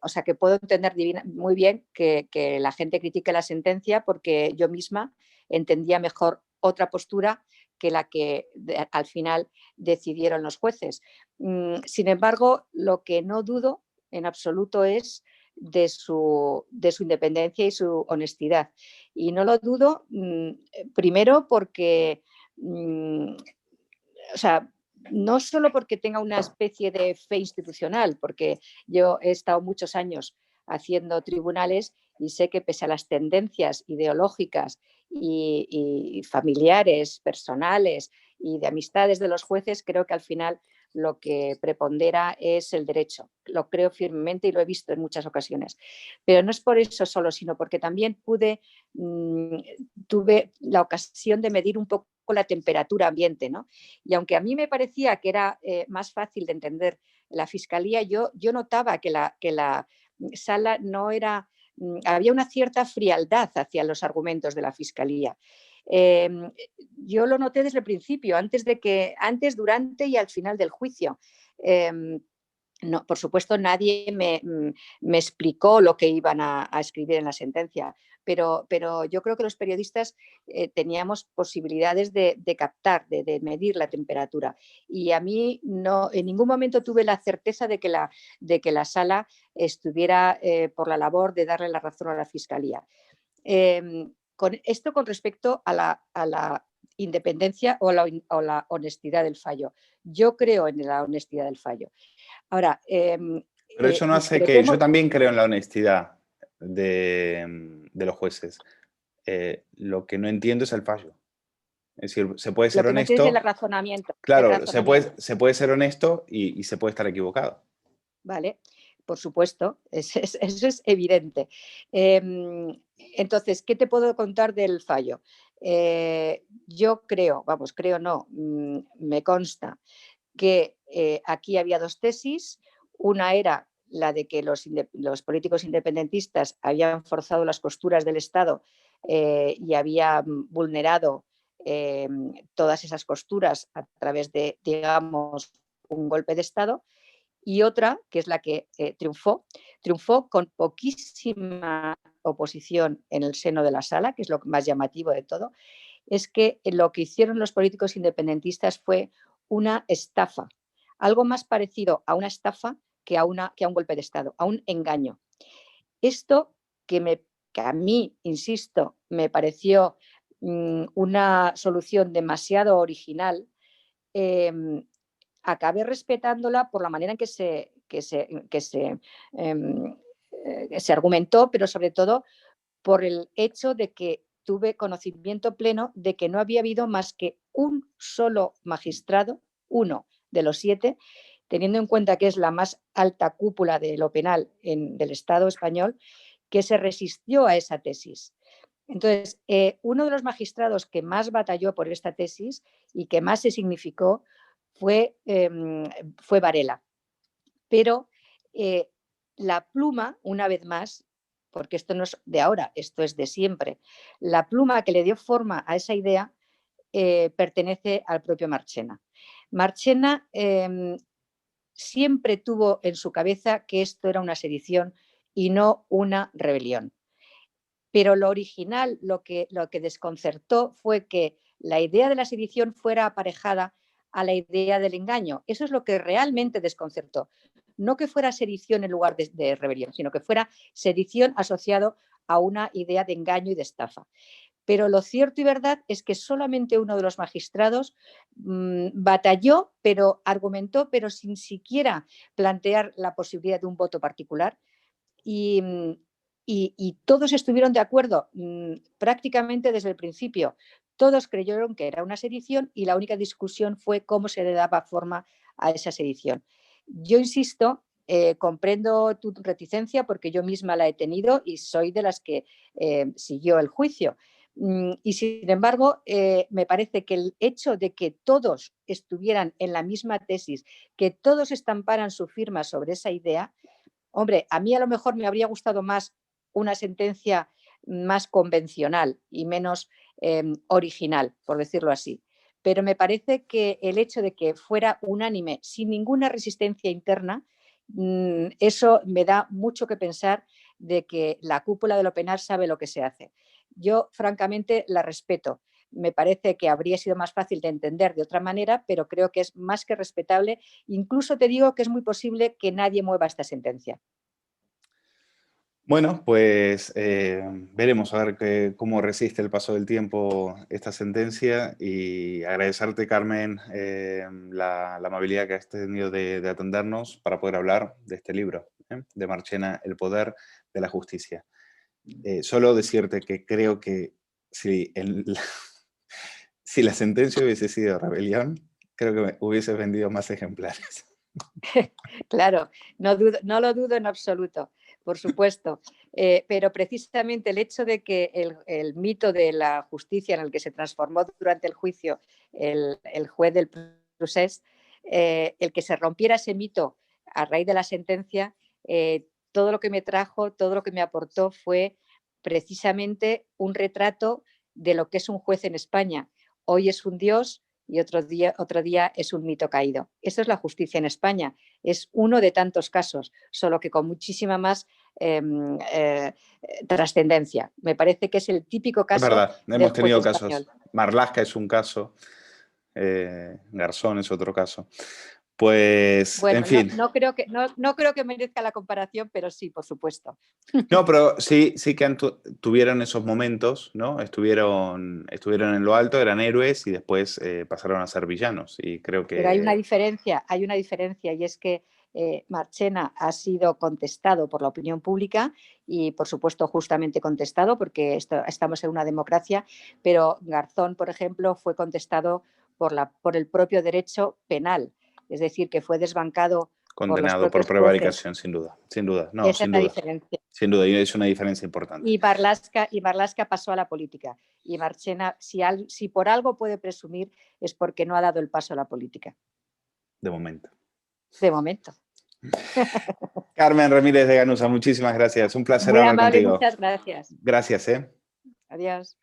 O sea que puedo entender muy bien que la gente critique la sentencia porque yo misma entendía mejor otra postura que la que al final decidieron los jueces. Sin embargo, lo que no dudo en absoluto es de su independencia y su honestidad. Y no lo dudo, primero porque, o sea, no solo porque tenga una especie de fe institucional, porque yo he estado muchos años haciendo tribunales y sé que pese a las tendencias ideológicas y familiares, personales y de amistades de los jueces, creo que al final lo que prepondera es el derecho. Lo creo firmemente y lo he visto en muchas ocasiones. Pero no es por eso solo, sino porque también tuve la ocasión de medir un poco la temperatura ambiente, ¿no? Y aunque a mí me parecía que era más fácil de entender la fiscalía, yo notaba que la sala no era, había una cierta frialdad hacia los argumentos de la fiscalía. Yo lo noté desde el principio, antes, durante y al final del juicio. No, por supuesto, nadie me explicó lo que iban a escribir en la sentencia, pero yo creo que los periodistas teníamos posibilidades de captar, de medir la temperatura. Y a mí no, en ningún momento tuve la certeza de que la sala estuviera por la labor de darle la razón a la Fiscalía. Con respecto a la independencia o la honestidad del fallo. Yo creo en la honestidad del fallo. Ahora, pero eso no hace que... Yo también creo en la honestidad de los jueces. Lo que no entiendo es el fallo. Es decir, se puede ser honesto... Lo que no entiendo es el razonamiento. Claro, se puede ser honesto y se puede estar equivocado. Vale, por supuesto, eso es evidente. Entonces, ¿qué te puedo contar del fallo? Yo creo no, me consta que aquí había dos tesis. Una era la de que los políticos independentistas habían forzado las costuras del Estado y habían vulnerado todas esas costuras a través de, digamos, un golpe de Estado. Y otra, que es la que triunfó con poquísima oposición en el seno de la sala, que es lo más llamativo de todo, es que lo que hicieron los políticos independentistas fue una estafa, algo más parecido a una estafa que a un golpe de Estado, a un engaño. Esto que a mí, insisto, me pareció una solución demasiado original, acabé respetándola por la manera en que se argumentó, pero sobre todo por el hecho de que tuve conocimiento pleno de que no había habido más que un solo magistrado, uno de los 7, teniendo en cuenta que es la más alta cúpula de lo penal del Estado español, que se resistió a esa tesis. Entonces, uno de los magistrados que más batalló por esta tesis y que más se significó fue Varela. Pero la pluma, una vez más, porque esto no es de ahora, esto es de siempre, la pluma que le dio forma a esa idea pertenece al propio Marchena. Marchena siempre tuvo en su cabeza que esto era una sedición y no una rebelión. Pero lo original, lo que desconcertó fue que la idea de la sedición fuera aparejada a la idea del engaño. Eso es lo que realmente desconcertó. No que fuera sedición en lugar de rebelión, sino que fuera sedición asociado a una idea de engaño y de estafa. Pero lo cierto y verdad es que solamente uno de los magistrados batalló, pero argumentó, pero sin siquiera plantear la posibilidad de un voto particular. Y todos estuvieron de acuerdo prácticamente desde el principio. Todos creyeron que era una sedición y la única discusión fue cómo se le daba forma a esa sedición. Yo insisto, comprendo tu reticencia porque yo misma la he tenido y soy de las que siguió el juicio. Y sin embargo, me parece que el hecho de que todos estuvieran en la misma tesis, que todos estamparan su firma sobre esa idea, hombre, a mí a lo mejor me habría gustado más una sentencia más convencional y menos original, por decirlo así. Pero me parece que el hecho de que fuera unánime, sin ninguna resistencia interna, eso me da mucho que pensar de que la cúpula de lo penal sabe lo que se hace. Yo, francamente, la respeto. Me parece que habría sido más fácil de entender de otra manera, pero creo que es más que respetable. Incluso te digo que es muy posible que nadie mueva esta sentencia. Bueno, pues veremos a ver cómo resiste el paso del tiempo esta sentencia y agradecerte, Carmen, la amabilidad que has tenido de atendernos para poder hablar de este libro, de Marchena, El poder de la justicia. Solo decirte que creo que si, si la sentencia hubiese sido rebelión, creo que hubieses vendido más ejemplares. Claro, no lo dudo en absoluto, por supuesto. Pero precisamente el hecho de que el mito de la justicia en el que se transformó durante el juicio el juez del procés, el que se rompiera ese mito a raíz de la sentencia, todo lo que me trajo, todo lo que me aportó fue precisamente un retrato de lo que es un juez en España. Hoy es un dios y otro día es un mito caído. Eso es la justicia en España. Es uno de tantos casos, solo que con muchísima más trascendencia. Me parece que es el típico caso. Es verdad, hemos tenido español. casos. Marlaska es un caso, Garzón es otro caso. Pues, bueno, en fin. No creo que merezca la comparación, pero sí, por supuesto. No, pero sí que tuvieron esos momentos, ¿no? Estuvieron en lo alto, eran héroes y después pasaron a ser villanos. Y creo que... Pero hay una diferencia y es que Marchena ha sido contestado por la opinión pública y, por supuesto, justamente contestado porque estamos en una democracia, pero Garzón, por ejemplo, fue contestado por el propio derecho penal, es decir, que fue desbancado condenado por prevaricación, sin duda. No, esa sin es la duda. diferencia. Sin duda, y es una diferencia importante. Y Marlaska pasó a la política. Y Marchena, si por algo puede presumir, es porque no ha dado el paso a la política. De momento. De momento. Carmen Ramírez de Ganuza, muchísimas gracias. Un placer Muy hablar amable, contigo. muchas gracias. Gracias, Adiós.